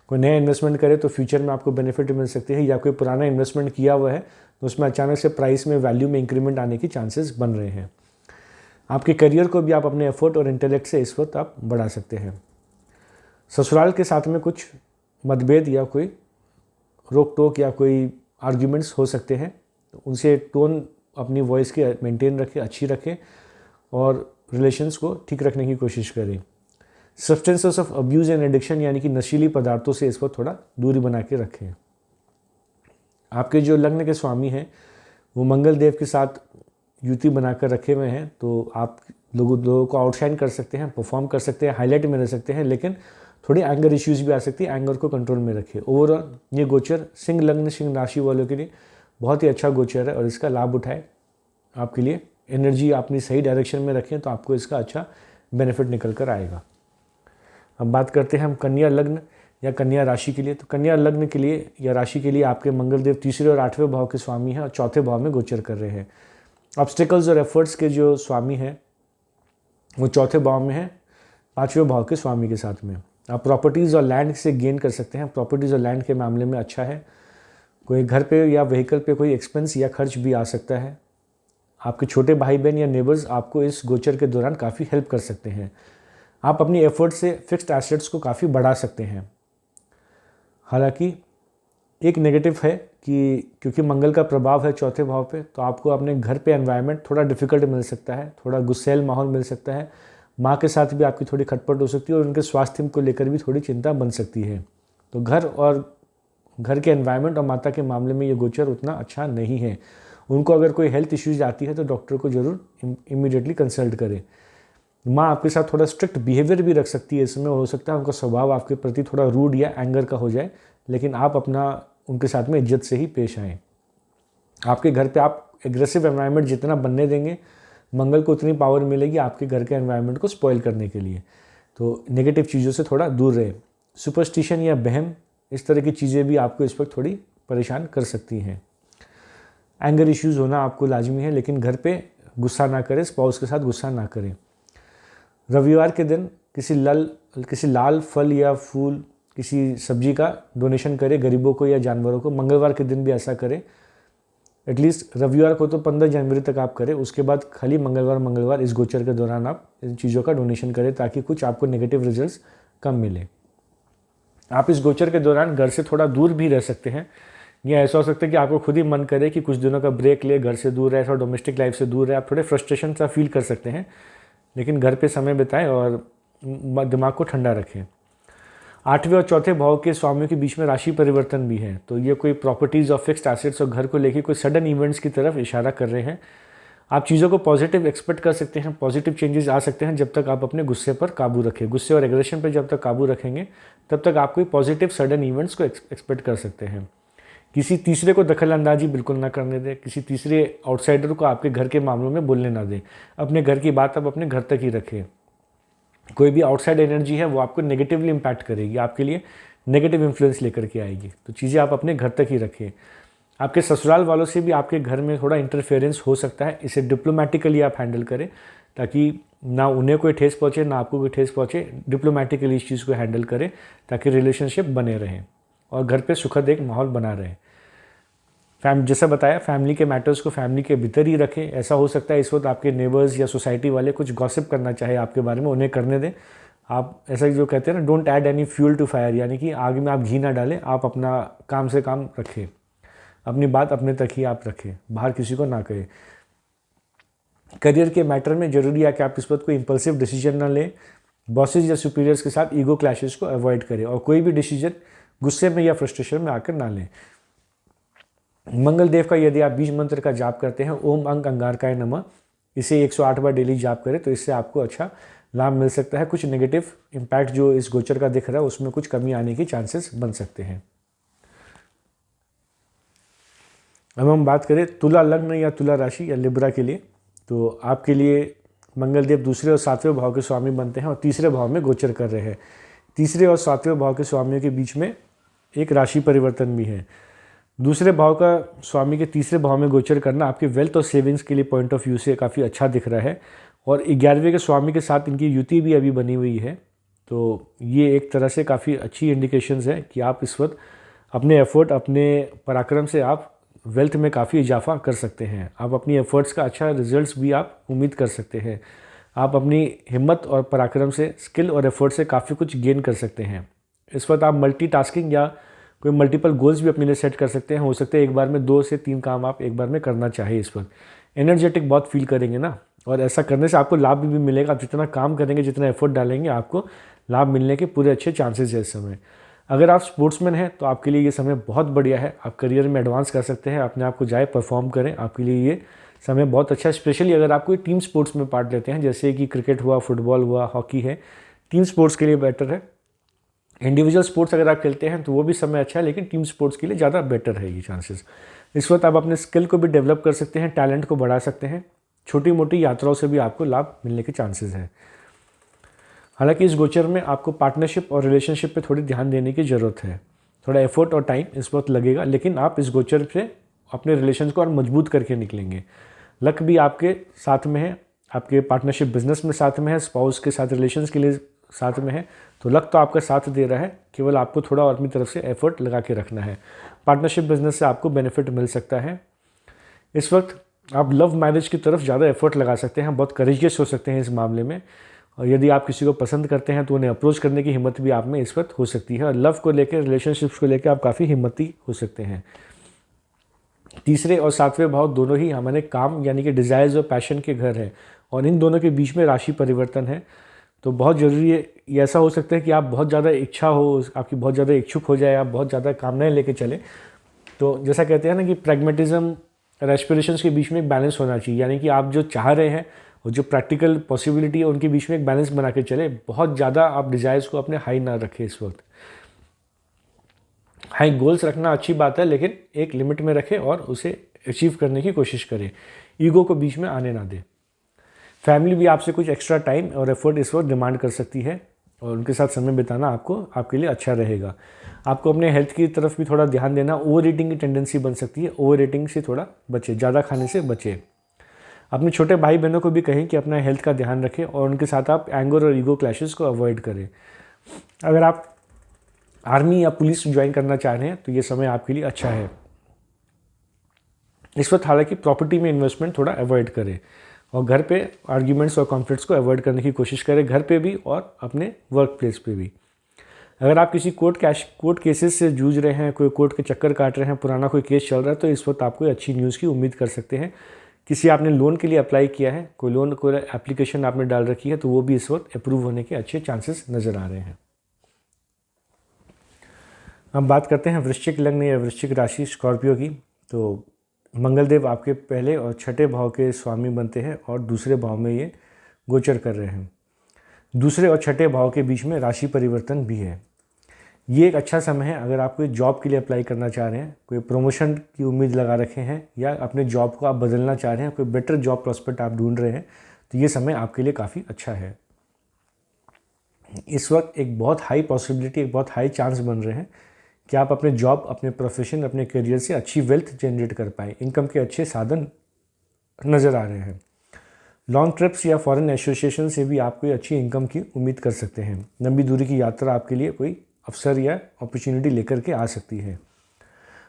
कोई नया इन्वेस्टमेंट करें तो फ्यूचर में आपको बेनिफिट मिल सकते हैं, या कोई पुराना इन्वेस्टमेंट किया हुआ है तो उसमें अचानक से प्राइस में, वैल्यू में इंक्रीमेंट आने की चांसेस बन रहे हैं। आपके करियर को भी आप अपने एफर्ट और इंटेलेक्ट से इस वक्त आप बढ़ा सकते हैं। ससुराल के साथ में कुछ मतभेद या कोई रोक टोक या कोई आर्ग्यूमेंट्स हो सकते हैं, तो उनसे टोन अपनी वॉइस की मेंटेन रखें, अच्छी रखें और रिलेशंस को ठीक रखने की कोशिश करें। Substances of abuse and addiction यानी कि नशीली पदार्थों से इस वक्त थोड़ा दूरी बना के रखें। आपके जो लग्न के स्वामी हैं वो मंगल देव के साथ युति बनाकर रखे हुए हैं, तो आप लोगों को आउटशाइन कर सकते हैं, परफॉर्म कर सकते हैं, हाईलाइट में रह सकते हैं, लेकिन थोड़ी एंगर इश्यूज़ भी आ सकती है। एंगर को कंट्रोल में रखिए। ओवरऑल ये गोचर सिंह लग्न, सिंह राशि वालों के लिए बहुत ही अच्छा गोचर है और इसका लाभ उठाए। आपके लिए एनर्जी अपनी सही डायरेक्शन में रखें तो आपको इसका अच्छा बेनिफिट निकल कर आएगा। अब बात करते हैं हम कन्या लग्न या कन्या राशि के लिए। तो कन्या लग्न के लिए या राशि के लिए आपके मंगल देव 3रे और 8वें भाव के स्वामी हैं और 4थे भाव में गोचर कर रहे हैं। ऑब्स्टिकल्स और एफर्ट्स के जो स्वामी हैं वो 4थे भाव में हैं, 5वें भाव के स्वामी के साथ में। आप प्रॉपर्टीज़ और लैंड से गेन कर सकते हैं। प्रॉपर्टीज़ और लैंड के मामले में अच्छा है। कोई घर पे या व्हीकल पे कोई एक्सपेंस या खर्च भी आ सकता है। आपके छोटे भाई बहन या नेबर्स आपको इस गोचर के दौरान काफ़ी हेल्प कर सकते हैं। आप अपनी एफर्ट से फिक्स्ड एसेट्स को काफ़ी बढ़ा सकते हैं। हालांकि एक नेगेटिव है कि क्योंकि मंगल का प्रभाव है चौथे भाव पे, तो आपको अपने घर पे एनवायरनमेंट थोड़ा डिफिकल्ट मिल सकता है, थोड़ा गुस्सैल माहौल मिल सकता है। माँ के साथ भी आपकी थोड़ी खटपट हो सकती है और उनके स्वास्थ्य को लेकर भी थोड़ी चिंता बन सकती है। तो घर के एनवायरनमेंट और माता के मामले में ये गोचर उतना अच्छा नहीं है। उनको अगर कोई हेल्थ इश्यूज आती है तो डॉक्टर को जरूर इमीडिएटली कंसल्ट करें। माँ आपके साथ थोड़ा स्ट्रिक्ट बिहेवियर भी रख सकती है इसमें, हो सकता है उनका स्वभाव आपके प्रति थोड़ा रूड या एंगर का हो जाए, लेकिन आप अपना उनके साथ में इज्जत से ही पेश आएँ। आपके घर पे आप एग्रेसिव एनवायरनमेंट जितना बनने देंगे, मंगल को उतनी पावर मिलेगी आपके घर के एनवायरनमेंट को स्पॉइल करने के लिए। तो नेगेटिव चीज़ों से थोड़ा दूर रहे। सुपरस्टिशन या वहम, इस तरह की चीज़ें भी आपको इस वक्त थोड़ी परेशान कर सकती हैं। एंगर इश्यूज़ होना आपको लाजमी है, लेकिन घर पे गुस्सा ना करें, स्पाउस के साथ गुस्सा ना करें। रविवार के दिन किसी लाल फल या फूल, किसी सब्जी का डोनेशन करें गरीबों को या जानवरों को। मंगलवार के दिन भी ऐसा करें। एटलीस्ट रविवार को तो 15 जनवरी तक आप करें, उसके बाद खाली मंगलवार इस गोचर के दौरान आप इन चीज़ों का डोनेशन करें, ताकि कुछ आपको नेगेटिव रिजल्ट्स कम मिले। आप इस गोचर के दौरान घर से थोड़ा दूर भी रह सकते हैं, या ऐसा हो सकता है कि आपको खुद ही मन करे कि कुछ दिनों का ब्रेक ले, घर से दूर रहे, थोड़ा डोमेस्टिक लाइफ से दूर रहे। आप थोड़े फ्रस्ट्रेशन सा फील कर सकते हैं, लेकिन घर पे समय बिताएं और दिमाग को ठंडा रखें। 8वें और चौथे भाव के स्वामियों के बीच में राशि परिवर्तन भी है, तो ये कोई प्रॉपर्टीज़ और फिक्स्ड एसेट्स और घर को लेके कोई सडन इवेंट्स की तरफ इशारा कर रहे हैं। आप चीज़ों को पॉजिटिव एक्सपेक्ट कर सकते हैं, पॉजिटिव चेंजेस आ सकते हैं जब तक आप अपने गुस्से पर काबू रखें। गुस्से और एग्रेशन पर जब तक काबू रखेंगे तब तक आप कोई पॉजिटिव सडन इवेंट्स को एक्सपेक्ट कर सकते हैं। किसी तीसरे को दखल अंदाजी बिल्कुल ना करने दें, किसी तीसरे आउटसाइडर को आपके घर के मामलों में बोलने ना दें। अपने घर की बात आप अपने घर तक ही रखें। कोई भी आउटसाइड एनर्जी है वो आपको नेगेटिवली इम्पैक्ट करेगी, आपके लिए नेगेटिव इन्फ्लुएंस लेकर के आएगी, तो चीज़ें आप अपने घर तक ही रखें। आपके ससुराल वालों से भी आपके घर में थोड़ा इंटरफेरेंस हो सकता है, इसे डिप्लोमेटिकली आप हैंडल करें, ताकि ना उन्हें कोई ठेस पहुँचे ना आपको कोई ठेस पहुँचे। डिप्लोमेटिकली इस चीज़ को हैंडल करें ताकि रिलेशनशिप बने रहें और घर पे सुखद एक माहौल बना रहे। जैसा बताया, फैमिली के मैटर्स को फैमिली के भीतर ही रखें। ऐसा हो सकता है इस वक्त आपके नेबर्स या सोसाइटी वाले कुछ गॉसिप करना चाहे आपके बारे में, उन्हें करने दें। आप ऐसा जो कहते हैं ना, don't add any fuel to fire, यानी कि आग में आप घी ना डालें। आप अपना काम से काम रखें, अपनी बात अपने तक ही आप रखें, बाहर किसी को ना कहें। करियर के मैटर में जरूरी है कि आप इस वक्त कोई इंपल्सिव डिसीजन ना लें। बॉसेज या सुपीरियर्स के साथ ईगो क्लैशेस को अवॉइड करें और कोई भी डिसीजन गुस्से में या फ्रस्ट्रेशन में आकर ना लें। मंगल देव का यदि आप बीज मंत्र का जाप करते हैं, ओम अंग अंगारकाय नमः, इसे 108 बार डेली जाप करें तो इससे आपको अच्छा लाभ मिल सकता है। कुछ नेगेटिव इम्पैक्ट जो इस गोचर का दिख रहा है उसमें कुछ कमी आने की चांसेस बन सकते हैं। अब हम बात करें तुला लग्न या तुला राशि या लिब्रा के लिए, तो आपके लिए मंगल देव दूसरे और 7वें भाव के स्वामी बनते हैं और तीसरे भाव में गोचर कर रहे हैं। तीसरे और 7वें भाव के स्वामियों के बीच में एक राशि परिवर्तन भी है। दूसरे भाव का स्वामी के तीसरे भाव में गोचर करना आपके वेल्थ और सेविंग्स के लिए पॉइंट ऑफ व्यू से काफ़ी अच्छा दिख रहा है। और 11वें के स्वामी के साथ इनकी युति भी अभी बनी हुई है, तो ये एक तरह से काफ़ी अच्छी इंडिकेशंस है कि आप इस वक्त अपने एफर्ट, अपने पराक्रम से आप वेल्थ में काफ़ी इजाफा कर सकते हैं। आप अपनी एफर्ट्स का अच्छा रिजल्ट्स भी आप उम्मीद कर सकते हैं। आप अपनी हिम्मत और पराक्रम से, स्किल और एफर्ट से काफ़ी कुछ गेन कर सकते हैं। इस वक्त आप मल्टीटास्किंग या कोई मल्टीपल गोल्स भी अपने लिए सेट कर सकते हैं। हो सकता है एक बार में 2 से 3 काम आप एक बार में करना चाहिए। इस वक्त एनर्जेटिक बहुत फील करेंगे ना, और ऐसा करने से आपको लाभ भी मिलेगा। आप जितना काम करेंगे, जितना एफर्ट डालेंगे, आपको लाभ मिलने के पूरे अच्छे चांसेस है इस समय। अगर आप स्पोर्ट्समैन हैं तो आपके लिए ये समय बहुत बढ़िया है। आप करियर में एडवांस कर सकते हैं, अपने आप को जाए परफॉर्म करें, आपके लिए ये समय बहुत अच्छा है। स्पेशली अगर आप कोई टीम स्पोर्ट्स में पार्ट लेते हैं, जैसे कि क्रिकेट हुआ, फुटबॉल हुआ, हॉकी है, टीम स्पोर्ट्स के लिए बेटर है। इंडिविजुअल स्पोर्ट्स अगर आप खेलते हैं तो वो भी समय अच्छा है, लेकिन टीम स्पोर्ट्स के लिए ज़्यादा बेटर है ये चांसेस। इस वक्त आप अपने स्किल को भी डेवलप कर सकते हैं, टैलेंट को बढ़ा सकते हैं। छोटी मोटी यात्राओं से भी आपको लाभ मिलने के चांसेस हैं। हालांकि इस गोचर में आपको पार्टनरशिप और रिलेशनशिप पे थोड़ी ध्यान देने की ज़रूरत है। थोड़ा एफर्ट और टाइम इस वक्त लगेगा, लेकिन आप इस गोचर से अपने रिलेशन को और मजबूत करके निकलेंगे। लक भी आपके साथ में है, आपके पार्टनरशिप बिजनेस में साथ में है, स्पाउस के साथ रिलेशंस के लिए साथ में है, तो लक तो आपका साथ दे रहा है, केवल आपको थोड़ा और अपनी तरफ से एफर्ट लगा के रखना है। पार्टनरशिप बिजनेस से आपको बेनिफिट मिल सकता है। इस वक्त आप लव मैरिज की तरफ ज़्यादा एफर्ट लगा सकते हैं, बहुत करेजियस हो सकते हैं इस मामले में, और यदि आप किसी को पसंद करते हैं तो उन्हें अप्रोच करने की हिम्मत भी आप में इस वक्त हो सकती है। और लव को लेकर, रिलेशनशिप्स को लेकर आप काफ़ी हिम्मती हो सकते हैं। तीसरे और सातवें भाव दोनों ही हमारे काम यानी कि डिज़ायर्स और पैशन के घर हैं, और इन दोनों के बीच में राशि परिवर्तन है। तो बहुत ज़रूरी है, ये ऐसा हो सकता है कि आप बहुत ज़्यादा इच्छा हो, आपकी बहुत ज़्यादा इच्छुक हो जाए, आप बहुत ज़्यादा कामनाएं लेके चले। तो जैसा कहते हैं ना कि प्रैग्मेटिज्म और एस्पिरेशंस के बीच में एक बैलेंस होना चाहिए, यानी कि आप जो चाह रहे हैं और जो प्रैक्टिकल पॉसिबिलिटी है उनके बीच में एक बैलेंस बना के चले। बहुत ज़्यादा आप डिज़ायर्स को अपने हाई ना रखें इस वक्त। हाई गोल्स रखना अच्छी बात है, लेकिन एक लिमिट में रखें और उसे अचीव करने की कोशिश करें। ईगो को बीच में आने ना दें। फैमिली भी आपसे कुछ एक्स्ट्रा टाइम और एफर्ट इस वक्त डिमांड कर सकती है, और उनके साथ समय बिताना आपके लिए अच्छा रहेगा। आपको अपने हेल्थ की तरफ भी थोड़ा ध्यान देना। ओवर ईटिंग की टेंडेंसी बन सकती है, ओवर ईटिंग से थोड़ा बचें, ज़्यादा खाने से बचें। अपने छोटे भाई बहनों को भी कहें कि अपना हेल्थ का ध्यान रखें, और उनके साथ आप एंगर और ईगो क्लैशेस को अवॉइड करें। अगर आप आर्मी या पुलिस ज्वाइन करना चाह रहे हैं तो ये समय आपके लिए अच्छा है। इस वक्त हालांकि प्रॉपर्टी में इन्वेस्टमेंट थोड़ा अवॉइड करें, और घर पे आर्ग्यूमेंट्स और कॉन्फ्लिक्ट्स को अवॉइड करने की कोशिश करें, घर पे भी और अपने वर्क प्लेस पे भी। अगर आप किसी कोर्ट केसेस से जूझ रहे हैं, कोई कोर्ट के चक्कर काट रहे हैं, पुराना कोई केस चल रहा है, तो इस वक्त आप कोई अच्छी न्यूज़ की उम्मीद कर सकते हैं। किसी आपने लोन के लिए अप्लाई किया है, कोई एप्लीकेशन आपने डाल रखी है, तो वो भी इस वक्त अप्रूव होने के अच्छे चांसेस नज़र आ रहे हैं। अब बात करते हैं वृश्चिक लग्न या वृश्चिक राशि स्कॉर्पियो की। तो मंगलदेव आपके पहले और छठे भाव के स्वामी बनते हैं, और दूसरे भाव में ये गोचर कर रहे हैं। दूसरे और छठे भाव के बीच में राशि परिवर्तन भी है। ये एक अच्छा समय है अगर आप कोई जॉब के लिए अप्लाई करना चाह रहे हैं, कोई प्रमोशन की उम्मीद लगा रखे हैं, या अपने जॉब को आप बदलना चाह रहे हैं, कोई बेटर जॉब प्रॉस्पेक्ट आप ढूंढ रहे हैं, तो ये समय आपके लिए काफ़ी अच्छा है। इस वक्त एक बहुत हाई पॉसिबिलिटी, एक बहुत हाई चांस बन रहे हैं कि आप अपने जॉब, अपने प्रोफेशन, अपने करियर से अच्छी वेल्थ जनरेट कर पाएँ। इनकम के अच्छे साधन नज़र आ रहे हैं। लॉन्ग ट्रिप्स या फॉरेन एसोसिएशन से भी आप कोई अच्छी इनकम की उम्मीद कर सकते हैं। लंबी दूरी की यात्रा आपके लिए कोई अवसर या अपॉर्चुनिटी लेकर के आ सकती है।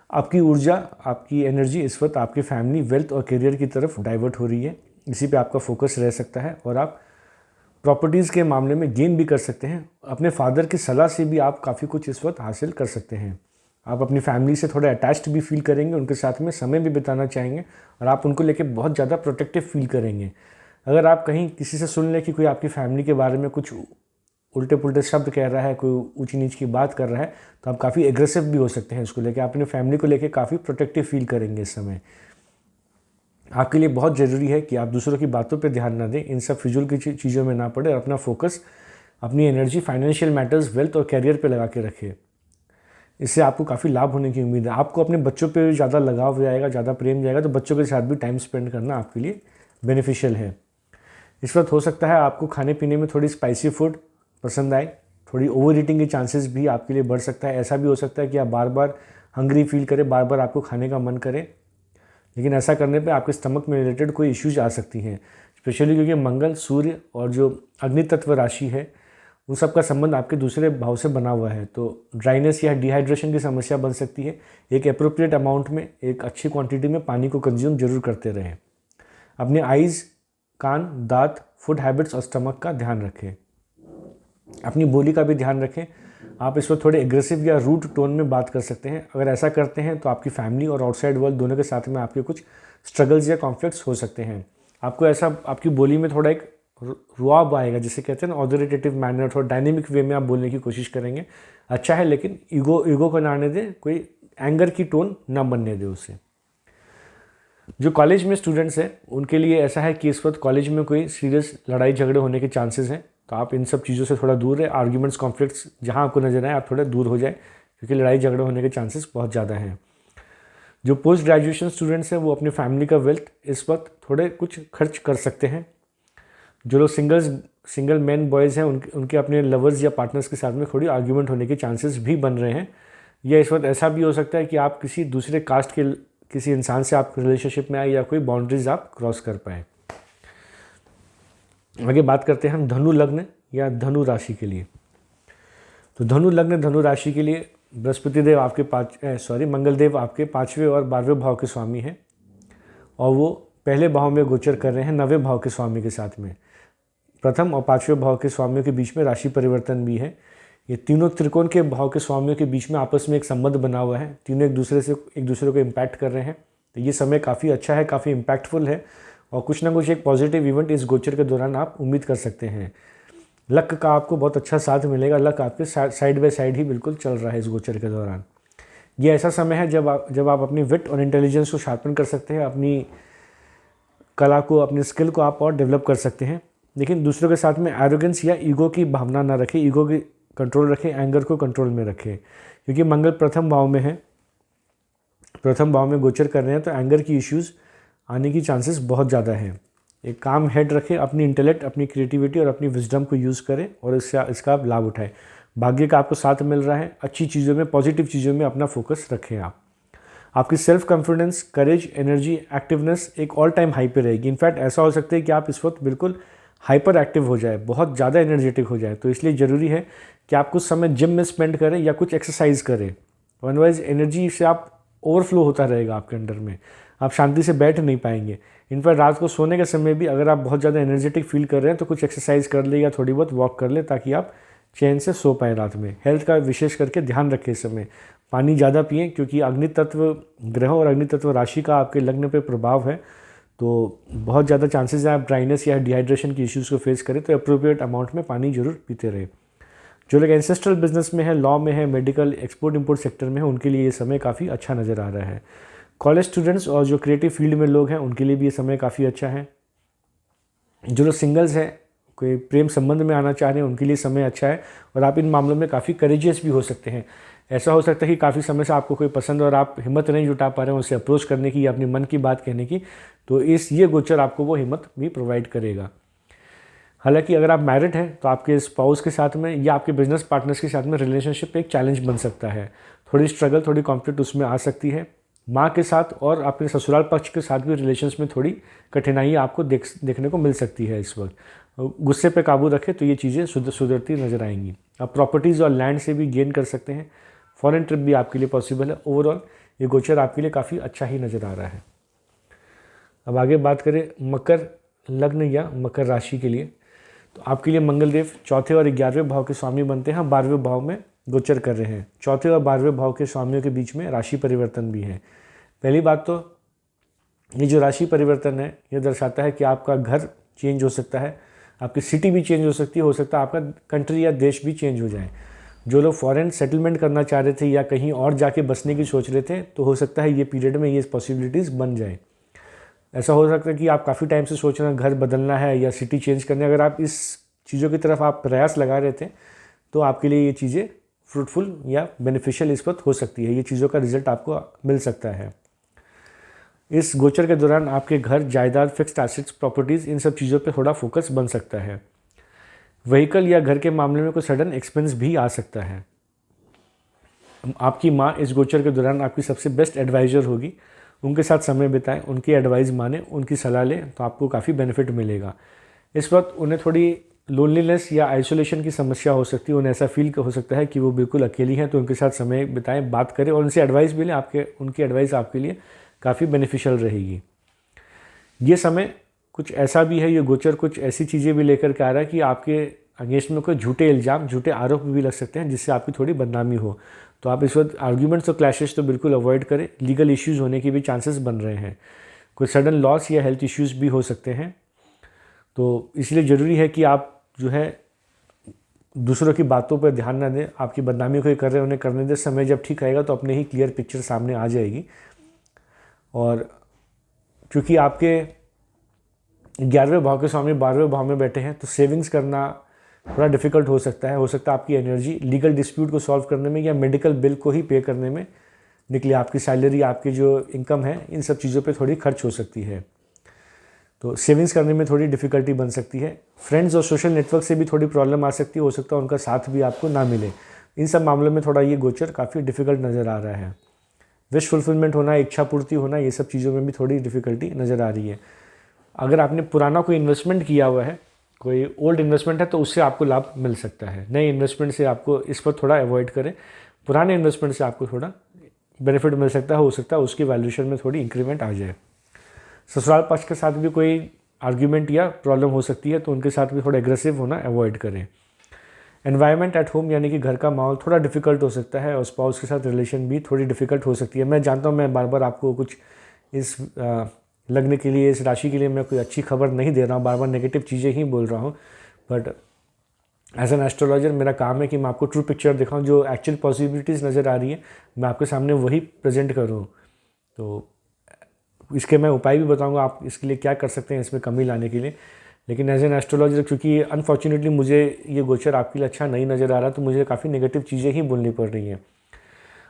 आपकी ऊर्जा, आपकी एनर्जी इस वक्त आपके फैमिली, वेल्थ और करियर की तरफ डाइवर्ट हो रही है। इसी पे आपका फोकस रह सकता है, और आप प्रॉपर्टीज़ के मामले में गेन भी कर सकते हैं। अपने फादर की सलाह से भी आप काफ़ी कुछ इस वक्त हासिल कर सकते हैं। आप अपनी फैमिली से थोड़ा अटैच्ड भी फील करेंगे, उनके साथ में समय भी बिताना चाहेंगे, और आप उनको लेके बहुत ज़्यादा प्रोटेक्टिव फील करेंगे। अगर आप कहीं किसी से सुन लें कि कोई आपकी फैमिली के बारे में कुछ उल्टे पुल्टे शब्द कह रहा है, कोई ऊंची नीच की बात कर रहा है, तो आप काफ़ी एग्रेसिव भी हो सकते हैं इसको लेके। आप अपनी फैमिली को लेके काफ़ी प्रोटेक्टिव फील करेंगे इस समय। आपके लिए बहुत ज़रूरी है कि आप दूसरों की बातों पे ध्यान ना दें, इन सब फिजूल की चीज़ों में ना पड़े, और अपना फोकस, अपनी एनर्जी फाइनेंशियल मैटर्स, वेल्थ और कैरियर पे लगा के रखें। इससे आपको काफ़ी लाभ होने की उम्मीद है। आपको अपने बच्चों पे ज़्यादा लगाव जाएगा, ज़्यादा प्रेम जाएगा, तो बच्चों के साथ भी टाइम स्पेंड करना आपके लिए बेनिफिशियल है। इस वक्त हो सकता है आपको खाने पीने में थोड़ी स्पाइसी फूड पसंद आए, थोड़ी ओवर ईटिंग के चांसेस भी आपके लिए बढ़ सकता है। ऐसा भी हो सकता है कि आप बार बार हंग्री फील करें, बार बार आपको खाने का मन करे, लेकिन ऐसा करने पे आपके स्टमक में रिलेटेड कोई इश्यूज आ सकती हैं। स्पेशली क्योंकि मंगल, सूर्य और जो अग्नि तत्व राशि है, उन सब का संबंध आपके दूसरे भाव से बना हुआ है, तो ड्राइनेस या डिहाइड्रेशन की समस्या बन सकती है। एक एप्रोप्रिएट अमाउंट में, एक अच्छी क्वांटिटी में पानी को कंज्यूम जरूर करते रहें। अपने आइज़, कान, दांत, फूड हैबिट्स और स्टमक का ध्यान रखें। अपनी बोली का भी ध्यान रखें। आप इस वक्त थोड़े एग्रेसिव या रूड टोन में बात कर सकते हैं। अगर ऐसा करते हैं तो आपकी फैमिली और आउटसाइड वर्ल्ड दोनों के साथ में आपके कुछ स्ट्रगल्स या कॉन्फ्लिक्ट्स हो सकते हैं। आपको ऐसा, आपकी बोली में थोड़ा एक रुआब आएगा, जिसे कहते हैं ना ऑथोरिटेटिव मैनर, थोड़ा डायनेमिक वे में आप बोलने की कोशिश करेंगे। अच्छा है, लेकिन ईगो को ना आने दें, कोई एंगर की टोन ना बनने दें उससे। जो कॉलेज में स्टूडेंट्स हैं उनके लिए ऐसा है कि इस वक्त कॉलेज में कोई सीरियस लड़ाई झगड़े होने के चांसेस हैं, तो आप इन सब चीज़ों से थोड़ा दूर रहे। आर्ग्यूमेंट्स, कॉन्फ्लिक्ट्स जहां आपको नजर आए, आप थोड़ा दूर हो जाए, क्योंकि लड़ाई झगड़े होने के चांसेस बहुत ज़्यादा हैं। जो पोस्ट ग्रेजुएशन स्टूडेंट्स हैं वो अपनी फैमिली का वेल्थ इस वक्त थोड़े कुछ खर्च कर सकते हैं। जो लोग सिंगल मैन बॉयज़ हैं उनके अपने लवर्स या पार्टनर्स के साथ में थोड़ी आर्ग्यूमेंट होने के चांसेस भी बन रहे हैं। या इस वक्त ऐसा भी हो सकता है कि आप किसी दूसरे कास्ट के किसी इंसान से आप रिलेशनशिप में आए, या कोई बाउंड्रीज आप क्रॉस कर पाए। आगे बात करते हैं हम धनु लग्न या धनु राशि के लिए। तो धनु लग्न, धनु राशि के लिए बृहस्पति देव आपके मंगलदेव आपके 5वें और 12वें भाव के स्वामी हैं, और वो पहले भाव में गोचर कर रहे हैं 9वें भाव के स्वामी के साथ में। प्रथम और पाँचवें भाव के स्वामियों के बीच में राशि परिवर्तन भी है। ये तीनों त्रिकोण के भाव के स्वामियों के बीच में आपस में एक संबंध बना हुआ है, तीनों एक दूसरे को इम्पैक्ट कर रहे हैं। तो ये समय काफ़ी अच्छा है, काफ़ी इम्पैक्टफुल है और कुछ ना कुछ एक पॉजिटिव इवेंट इस गोचर के दौरान आप उम्मीद कर सकते हैं। लक का आपको बहुत अच्छा साथ मिलेगा, लक आपके साइड बाय साइड ही बिल्कुल चल रहा है इस गोचर के दौरान। ये ऐसा समय है जब आप अपनी विट और इंटेलिजेंस को शार्पन कर सकते हैं, अपनी कला को, अपनी स्किल को आप और डेवलप कर सकते हैं। लेकिन दूसरों के साथ में एरोगेंस या ईगो की भावना ना रखें, ईगो की कंट्रोल रखें, एंगर को कंट्रोल में रखें, क्योंकि मंगल प्रथम भाव में है, प्रथम भाव में गोचर कर रहे हैं, तो एंगर की इश्यूज़ आने की चांसेस बहुत ज़्यादा हैं। एक काम हेड रखें, अपनी इंटेलेक्ट, अपनी क्रिएटिविटी और अपनी विजडम को यूज़ करें और इसका आप लाभ उठाएं। भाग्य का आपको साथ मिल रहा है, अच्छी चीज़ों में, पॉजिटिव चीज़ों में अपना फोकस रखें। आपकी सेल्फ कॉन्फिडेंस, करेज, एनर्जी, एक्टिवनेस एक ऑल टाइम हाई पे रहेगी। इनफैक्ट ऐसा हो सकता है कि आप इस वक्त बिल्कुल हाइपर एक्टिव हो जाए, बहुत ज़्यादा एनर्जेटिक हो जाए। तो इसलिए ज़रूरी है कि आप कुछ समय जिम में स्पेंड करें या कुछ एक्सरसाइज करें, अदरवाइज एनर्जी से आप ओवरफ्लो होता रहेगा आपके अंडर में, आप शांति से बैठ नहीं पाएंगे। इनफैक्ट रात को सोने के समय भी अगर आप बहुत ज़्यादा एनर्जेटिक फील कर रहे हैं तो कुछ एक्सरसाइज कर ले या थोड़ी बहुत वॉक कर ले, ताकि आप चैन से सो पाएँ रात में। हेल्थ का विशेष करके ध्यान रखें इस समय। पानी ज़्यादा पिएं, क्योंकि अग्नि तत्व ग्रह और अग्नि तत्व राशि का आपके लग्न पे प्रभाव है, तो बहुत ज़्यादा चांसेस हैं आप ड्राइनेस या डिहाइड्रेशन की इश्यूज़ को फेस करें। तो अप्रोप्रिएट अमाउंट में पानी जरूर पीते रहे। जो लोग एंसेस्ट्रल बिजनेस में है, लॉ में है, मेडिकल, एक्सपोर्ट इंपोर्ट सेक्टर में है, उनके लिए ये समय काफ़ी अच्छा नज़र आ रहा है। कॉलेज स्टूडेंट्स और जो क्रिएटिव फील्ड में लोग हैं, उनके लिए भी ये समय काफ़ी अच्छा है। जो लोग सिंगल्स हैं, कोई प्रेम संबंध में आना चाह रहे हैं, उनके लिए समय अच्छा है और आप इन मामलों में काफ़ी करेजियस भी हो सकते हैं। ऐसा हो सकता है कि काफ़ी समय से आपको कोई पसंद और आप हिम्मत नहीं जुटा पा रहे हैं उसे अप्रोच करने की या अपने मन की बात कहने की, तो ये गोचर आपको वो हिम्मत भी प्रोवाइड करेगा। हालांकि अगर आप मैरिड हैं तो आपके स्पाउस के साथ में या आपके बिजनेस पार्टनर्स के साथ में रिलेशनशिप एक चैलेंज बन सकता है, थोड़ी स्ट्रगल, थोड़ी कॉन्फ्लिक्ट उसमें आ सकती है। माँ के साथ और अपने ससुराल पक्ष के साथ भी रिलेशंस में थोड़ी कठिनाई आपको देखने को मिल सकती है इस वक्त। गुस्से पे काबू रखें तो ये चीज़ें सुधरती नज़र आएंगी। आप प्रॉपर्टीज़ और लैंड से भी गेन कर सकते हैं, फॉरेन ट्रिप भी आपके लिए पॉसिबल है। ओवरऑल ये गोचर आपके लिए काफ़ी अच्छा ही नज़र आ रहा है। अब आगे बात करें मकर लग्न या मकर राशि के लिए, तो आपके लिए मंगलदेव चौथे और 11वें भाव के स्वामी बनते हैं, 12वें भाव में गोचर कर रहे हैं। चौथे और 12वें भाव के स्वामियों के बीच में राशि परिवर्तन भी है। पहली बात तो ये जो राशि परिवर्तन है, ये दर्शाता है कि आपका घर चेंज हो सकता है, आपकी सिटी भी चेंज हो सकती है, आपका कंट्री या देश भी चेंज हो जाए। जो लोग फॉरेन सेटलमेंट करना चाह रहे थे या कहीं और जाके बसने की सोच रहे थे, तो हो सकता है ये पीरियड में ये पॉसिबिलिटीज़ बन जाए। ऐसा हो सकता है कि आप काफ़ी टाइम से सोच रहे हैं घर बदलना है या सिटी चेंज करनी है। अगर आप इस चीज़ों की तरफ आप प्रयास लगा रहे थे तो आपके लिए ये चीज़ें फ्रूटफुल या बेनिफिशियल इस वक्त हो सकती है, ये चीज़ों का रिजल्ट आपको मिल सकता है। इस गोचर के दौरान आपके घर, जायदाद, फिक्स्ड एसेट्स, प्रॉपर्टीज़, इन सब चीज़ों पे थोड़ा फोकस बन सकता है। व्हीकल या घर के मामले में कोई सडन एक्सपेंस भी आ सकता है। आपकी माँ इस गोचर के दौरान आपकी सबसे बेस्ट एडवाइज़र होगी, उनके साथ समय बिताएं, उनकी एडवाइस माने, उनकी सलाह लें, तो आपको काफ़ी बेनिफिट मिलेगा। इस वक्त उन्हें थोड़ी लोनलीनेस या आइसोलेशन की समस्या हो सकती है, उन्हें ऐसा फील हो सकता है कि वो बिल्कुल अकेली हैं, तो उनके साथ समय बिताएं, बात करें और उनसे एडवाइस भी लें। उनकी एडवाइस आपके लिए काफ़ी बेनिफिशियल रहेगी। ये समय कुछ ऐसा भी है, ये गोचर कुछ ऐसी चीज़ें भी लेकर के आ रहा है कि आपके अगेंस्ट में कोई झूठे इल्ज़ाम, झूठे आरोप भी लग सकते हैं, जिससे आपकी थोड़ी बदनामी हो। तो आप इस वक्त आर्ग्यूमेंट्स और क्लैशेस तो बिल्कुल अवॉइड करें। लीगल इश्यूज़ होने के भी चांसेस बन रहे हैं, कोई सडन लॉस या हेल्थ इश्यूज़ भी हो सकते हैं। तो इसलिए ज़रूरी है कि आप जो है दूसरों की बातों पर ध्यान ना दें, आपकी बदनामी कोई कर रहे हैं उन्हें करने दें। समय जब ठीक आएगा तो अपने ही क्लियर पिक्चर सामने आ जाएगी। और क्योंकि आपके 11वें भाव के स्वामी 12वें भाव में बैठे हैं, तो सेविंग्स करना थोड़ा डिफ़िकल्ट हो सकता है। आपकी एनर्जी लीगल डिस्प्यूट को सॉल्व करने में या मेडिकल बिल को ही पे करने में निकले। आपकी सैलरी, आपकी जो इनकम है, इन सब चीज़ों पे थोड़ी खर्च हो सकती है, तो सेविंग्स करने में थोड़ी डिफ़िकल्टी बन सकती है। फ्रेंड्स और सोशल नेटवर्क से भी थोड़ी प्रॉब्लम आ सकती है, हो सकता है उनका साथ भी आपको ना मिले। इन सब मामलों में थोड़ा ये गोचर काफ़ी डिफ़िकल्ट नज़र आ रहा है। विश फुलफिलमेंट होना, इच्छा पूर्ति होना, ये सब चीज़ों में भी थोड़ी डिफ़िकल्टी नज़र आ रही है। अगर आपने पुराना कोई इन्वेस्टमेंट किया हुआ है, कोई ओल्ड इन्वेस्टमेंट है, तो उससे आपको लाभ मिल सकता है। नए इन्वेस्टमेंट से आपको इस पर थोड़ा अवॉइड करें। पुराने इन्वेस्टमेंट से आपको थोड़ा बेनिफिट मिल सकता है, हो सकता है उसकी वैल्यूएशन में थोड़ी इंक्रीमेंट आ जाए। ससुराल पक्ष के साथ भी कोई आर्ग्यूमेंट या प्रॉब्लम हो सकती है, तो उनके साथ भी थोड़ा एग्रेसिव होना अवॉइड करें। एनवायरनमेंट एट होम यानी कि घर का माहौल थोड़ा डिफ़िकल्ट हो सकता है और स्पाउस के साथ रिलेशन भी थोड़ी डिफ़िकल्ट हो सकती है। मैं जानता हूँ मैं बार बार आपको कुछ इस लग्न के लिए, इस राशि के लिए मैं कोई अच्छी खबर नहीं दे रहा हूँ, बार बार नेगेटिव चीज़ें ही बोल रहा हूँ, बट एज एन एस्ट्रोलॉजर मेरा काम है कि मैं आपको ट्रू पिक्चर दिखाऊँ, जो एक्चुअल पॉसिबिलिटीज़ नज़र आ रही है मैं आपके सामने वही प्रेजेंट करूँ। तो इसके मैं उपाय भी बताऊंगा आप इसके लिए क्या कर सकते हैं इसमें कमी लाने के लिए। लेकिन एज एन एस्ट्रोलॉजर क्योंकि अनफॉर्चुनेटली मुझे ये गोचर आपके लिए अच्छा नहीं नज़र आ रहा, तो मुझे काफ़ी नेगेटिव चीज़ें ही बोलनी पड़ रही हैं।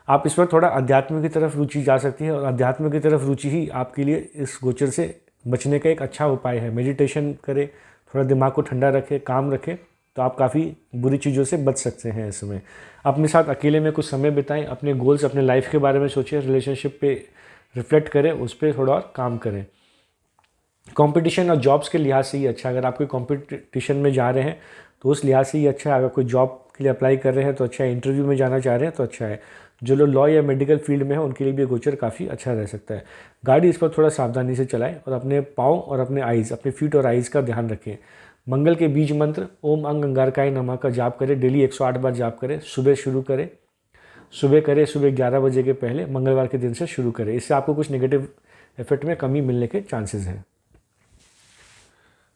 आप इस पर थोड़ा अध्यात्म की तरफ रुचि जा सकती है और अध्यात्म की तरफ रुचि ही आपके लिए इस गोचर से बचने का एक अच्छा उपाय है। मेडिटेशन करें, थोड़ा दिमाग को ठंडा रखें, काम रखें, तो आप काफ़ी बुरी चीज़ों से बच सकते हैं इस समय। अपने साथ अकेले में कुछ समय बिताएं, अपने गोल्स, अपने लाइफ के बारे में सोचें, रिलेशनशिप पे रिफ्लेक्ट करें, उस पर थोड़ा और काम करें। कंपटीशन और जॉब्स के लिहाज से ही अच्छा, अगर आप कोई कंपटीशन में जा रहे हैं तो उस लिहाज से ही अच्छा है। अगर कोई जॉब के लिए अप्लाई कर रहे हैं तो अच्छा है, इंटरव्यू में जाना चाह रहे हैं तो अच्छा है। जो लोग लॉ या मेडिकल फील्ड में है उनके लिए भी गोचर काफ़ी अच्छा रह सकता है। गाड़ी इस पर थोड़ा सावधानी से चलाएं और अपने पाँव और अपने आइज़, अपने फीट और आइज़ का ध्यान रखें। मंगल के बीज मंत्र ओम अंग अंगारकाय नमः का जाप करें, डेली 108 बार जाप करें। सुबह शुरू करें, सुबह 11 बजे के पहले मंगलवार के दिन से शुरू करें। इससे आपको कुछ नेगेटिव इफेक्ट में कमी मिलने के चांसेस हैं।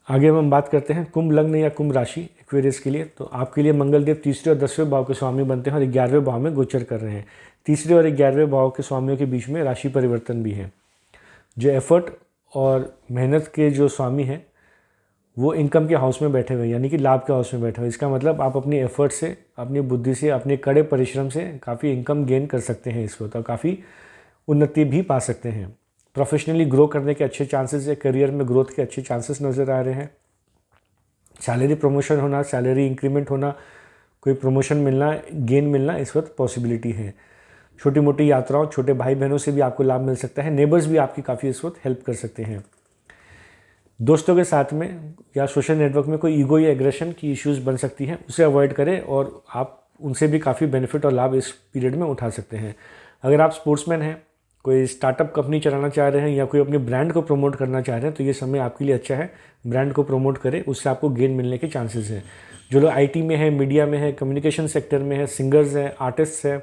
आगे हम बात करते हैं कुंभ लग्न या कुंभ राशि एक्वेरियस के लिए। तो आपके लिए मंगल देव तीसरे और 10वें भाव के स्वामी बनते हैं और 11वें भाव में गोचर कर रहे हैं। तीसरे और 11वें भाव के स्वामियों के बीच में राशि परिवर्तन भी है। जो एफर्ट और मेहनत के जो स्वामी हैं वो इनकम के हाउस में बैठे हुए, यानी कि लाभ के हाउस में बैठे हुए। इसका मतलब आप अपनी एफर्ट से, अपनी बुद्धि से, अपने कड़े परिश्रम से काफ़ी इनकम गेन कर सकते हैं इस वक्त और काफ़ी उन्नति भी पा सकते हैं। प्रोफेशनली ग्रो करने के अच्छे चांसेस है, करियर में ग्रोथ के अच्छे चांसेस नज़र आ रहे हैं। सैलरी प्रमोशन होना, सैलरी इंक्रीमेंट होना, कोई प्रमोशन मिलना, गेन मिलना इस वक्त पॉसिबिलिटी है। छोटी मोटी यात्राओं, छोटे भाई बहनों से भी आपको लाभ मिल सकता है। नेबर्स भी आपकी काफ़ी इस वक्त हेल्प कर सकते हैं। दोस्तों के साथ में या सोशल नेटवर्क में कोई ईगो या एग्रेशन की इश्यूज़ बन सकती हैं, उसे अवॉइड करें और आप उनसे भी काफ़ी बेनिफिट और लाभ इस पीरियड में उठा सकते हैं। अगर आप स्पोर्ट्समैन हैं, कोई स्टार्टअप कंपनी चलाना चाह रहे हैं या कोई अपने ब्रांड को प्रमोट करना चाह रहे हैं तो ये समय आपके लिए अच्छा है। ब्रांड को प्रमोट करें, उससे आपको गेन मिलने के चांसेस हैं। जो लोग आईटी में है, मीडिया में है, कम्युनिकेशन सेक्टर में है, सिंगर्स हैं, आर्टिस्ट हैं,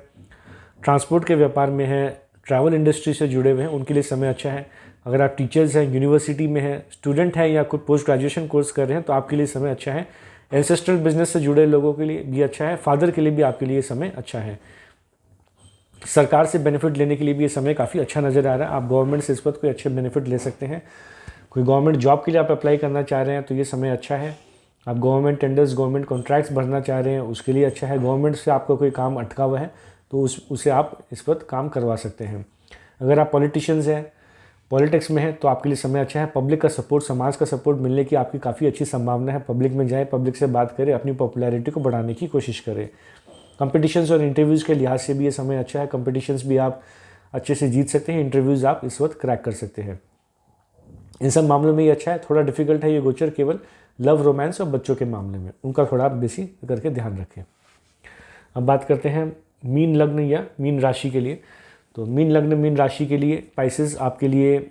ट्रांसपोर्ट के व्यापार में है, ट्रैवल इंडस्ट्री से जुड़े हुए हैं, उनके लिए समय अच्छा है। अगर आप टीचर्स हैं, यूनिवर्सिटी में हैं, स्टूडेंट हैं या कोई पोस्ट ग्रेजुएशन कोर्स कर रहे हैं तो आपके लिए समय अच्छा है। एंसेस्ट्रल बिजनेस से जुड़े लोगों के लिए भी अच्छा है। फादर के लिए भी आपके लिए समय अच्छा है। सरकार से बेनिफिट लेने के लिए भी ये समय काफ़ी अच्छा नज़र आ रहा है। आप गवर्नमेंट से इस वक्त कोई अच्छे बेनिफिट ले सकते हैं। कोई गवर्नमेंट जॉब के लिए आप अप्लाई करना चाह रहे हैं तो ये समय अच्छा है। आप गवर्नमेंट टेंडर्स, गवर्नमेंट कॉन्ट्रैक्ट्स भरना चाह रहे हैं उसके लिए अच्छा है। गवर्नमेंट से आपका कोई काम अटका हुआ है तो उसे आप इस वक्त काम करवा सकते हैं। अगर आप पॉलिटिशियंस हैं, पॉलिटिक्स में है तो आपके लिए समय अच्छा है। पब्लिक का सपोर्ट, समाज का सपोर्ट मिलने की आपकी काफ़ी अच्छी संभावना है। पब्लिक में जाएँ, पब्लिक से बात करें, अपनी पॉपुलैरिटी को बढ़ाने की कोशिश करें। कंपटीशंस और इंटरव्यूज़ के लिहाज से भी ये समय अच्छा है। कंपटीशंस भी आप अच्छे से जीत सकते हैं, इंटरव्यूज़ आप इस वक्त क्रैक कर सकते हैं। इन सब मामलों में ये अच्छा है। थोड़ा डिफिकल्ट है ये गोचर केवल लव, रोमांस और बच्चों के मामले में, उनका थोड़ा आप बेसी करके ध्यान रखें। अब बात करते हैं मीन लग्न या मीन राशि के लिए। तो मीन लग्न, मीन राशि के लिए पाइसेस आपके लिए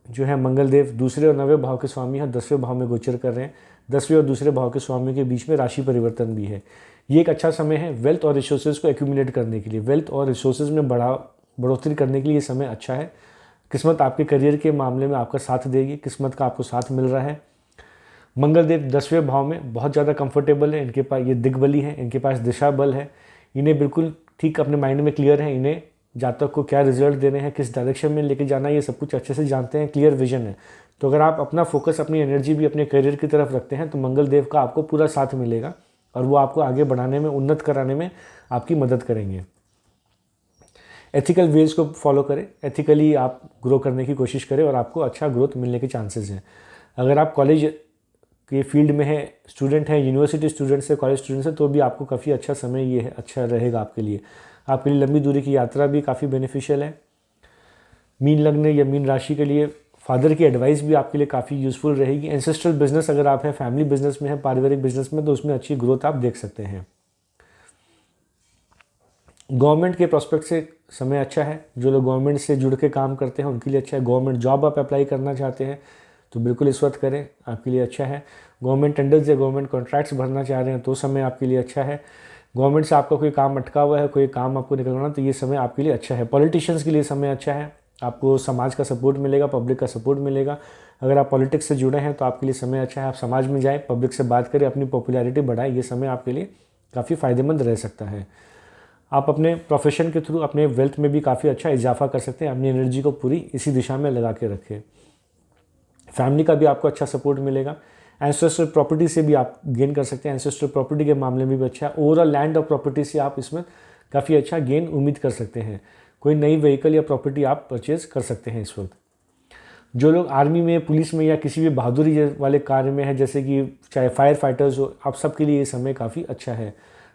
जो है मंगल देव दूसरे और 9वें भाव के स्वामी हैं, 10वें भाव में गोचर कर रहे हैं। 10वें और दूसरे भाव के स्वामियों के बीच में राशि परिवर्तन भी है। ये एक अच्छा समय है वेल्थ और रिसोर्सेज को एक्यूमुलेट करने के लिए। वेल्थ और रिसोर्सेज में बढ़ोतरी करने के लिए ये समय अच्छा है। किस्मत आपके करियर के मामले में आपका साथ देगी, किस्मत का आपको साथ मिल रहा है। मंगल देव 10वें भाव में बहुत ज़्यादा कंफर्टेबल है। इनके पास ये दिग्बली है, इनके पास दिशा बल है। इन्हें बिल्कुल ठीक अपने माइंड में क्लियर है, इन्हें जातक को क्या रिजल्ट देने हैं, किस डायरेक्शन में लेके जाना है, ये सब कुछ अच्छे से जानते हैं, क्लियर विजन है। तो अगर आप अपना फोकस, अपनी एनर्जी भी अपने करियर की तरफ रखते हैं तो मंगल देव का आपको पूरा साथ मिलेगा और वो आपको आगे बढ़ाने में, उन्नत कराने में आपकी मदद करेंगे। एथिकल वेज को फॉलो करें, एथिकली आप ग्रो करने की कोशिश करें और आपको अच्छा ग्रोथ मिलने के चांसेस हैं। अगर आप कॉलेज के फील्ड में है, स्टूडेंट हैं, यूनिवर्सिटी स्टूडेंट्स है, कॉलेज स्टूडेंट्स है, तो भी आपको काफ़ी अच्छा समय ये है, अच्छा रहेगा आपके लिए। आपके लिए लंबी दूरी की यात्रा भी काफ़ी बेनिफिशियल है। मीन लग्न या मीन राशि के लिए फादर की एडवाइस भी आपके लिए काफ़ी यूज़फुल रहेगी। एंसेस्ट्रल बिजनेस अगर आप हैं, फैमिली बिजनेस में है, पारिवारिक बिजनेस में, तो उसमें अच्छी ग्रोथ आप देख सकते हैं। गवर्नमेंट के प्रोस्पेक्ट से समय अच्छा है। जो लोग गवर्नमेंट से जुड़ के काम करते हैं उनके लिए अच्छा है। गवर्नमेंट जॉब आप अप्लाई करना चाहते हैं तो बिल्कुल इस वक्त करें, आपके लिए अच्छा है। गवर्नमेंट टेंडर्स या गवर्नमेंट कॉन्ट्रैक्ट्स भरना चाह रहे हैं तो समय आपके लिए अच्छा है। गवर्नमेंट से आपका कोई काम अटका हुआ है, कोई काम आपको निकलवाना, तो ये समय आपके लिए अच्छा है। पॉलिटिशियंस के लिए समय अच्छा है, आपको समाज का सपोर्ट मिलेगा, पब्लिक का सपोर्ट मिलेगा। अगर आप पॉलिटिक्स से जुड़े हैं तो आपके लिए समय अच्छा है। आप समाज में जाएँ, पब्लिक से बात करें, अपनी पॉपुलैरिटी बढ़ाएं, ये समय आपके लिए काफ़ी फ़ायदेमंद रह सकता है। आप अपने प्रोफेशन के थ्रू अपने वेल्थ में भी काफ़ी अच्छा इजाफा कर सकते हैं। अपनी एनर्जी को पूरी इसी दिशा में लगा के रखें। फैमिली का भी आपको अच्छा सपोर्ट मिलेगा। एंसेस्ट्रल प्रॉपर्टी से भी आप गेन कर सकते हैं, एंसेस्ट्रल प्रॉपर्टी के मामले में भी अच्छा है। ओवरऑल लैंड और प्रॉपर्टी से आप इसमें काफ़ी अच्छा गेन उम्मीद कर सकते हैं। कोई नई व्हीकल या प्रॉपर्टी आप परचेज कर सकते हैं इस वक्त। जो लोग आर्मी में, पुलिस में या किसी भी बहादुरी वाले कार्य में है, जैसे कि चाहे फायर फाइटर्स हो, आप सबके लिए ये समय काफ़ी अच्छा है।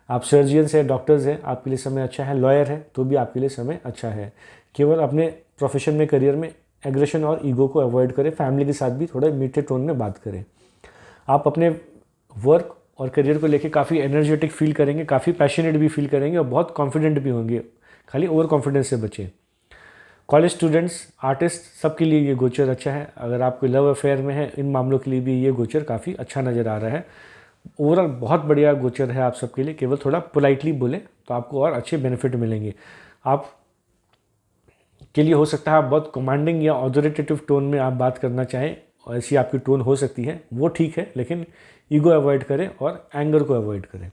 आप सर्जियंस हैं, डॉक्टर्स हैं, आपके लिए समय अच्छा है। लॉयर है तो भी आपके लिए समय अच्छा है। केवल अपने प्रोफेशन में, करियर में एग्रेशन और ईगो को अवॉइड करें। फैमिली के साथ भी थोड़ा मीठे टोन में बात करें। आप अपने वर्क और करियर को लेके काफ़ी एनर्जेटिक फील करेंगे, काफ़ी पैशनेट भी फील करेंगे और बहुत कॉन्फिडेंट भी होंगे। खाली ओवर कॉन्फिडेंस से बचें। कॉलेज स्टूडेंट्स, आर्टिस्ट, सबके लिए ये गोचर अच्छा है। अगर आप कोई लव अफेयर में है, इन मामलों के लिए भी ये गोचर काफ़ी अच्छा नज़र आ रहा है। ओवरऑल बहुत बढ़िया गोचर है आप सबके लिए। केवल थोड़ा पोलाइटली बोलें तो आपको और अच्छे बेनिफिट मिलेंगे। आप के लिए हो सकता है आप बहुत कमांडिंग या ऑथोरिटेटिव टोन में आप बात करना चाहें, और ऐसी आपकी टोन हो सकती है, वो ठीक है, लेकिन ईगो अवॉइड करें और एंगर को अवॉइड करें।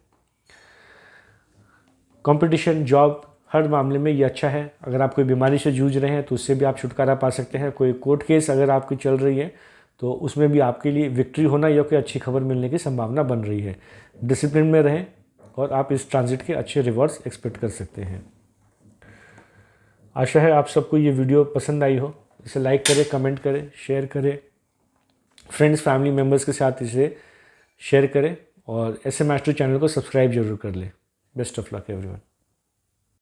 कंपटीशन, जॉब, हर मामले में ये अच्छा है। अगर आप कोई बीमारी से जूझ रहे हैं तो उससे भी आप छुटकारा पा सकते हैं। कोई कोर्ट केस अगर आपकी चल रही है तो उसमें भी आपके लिए विक्ट्री होना या कोई अच्छी खबर मिलने की संभावना बन रही है। डिसिप्लिन में रहें और आप इस ट्रांजिट के अच्छे रिवॉर्ड्स एक्सपेक्ट कर सकते हैं। आशा है आप सबको ये वीडियो पसंद आई हो। इसे लाइक करें, कमेंट करें, शेयर करें, फ्रेंड्स फैमिली मेम्बर्स के साथ इसे शेयर करें और SM Astro चैनल को सब्सक्राइब जरूर कर लें। Best of luck everyone.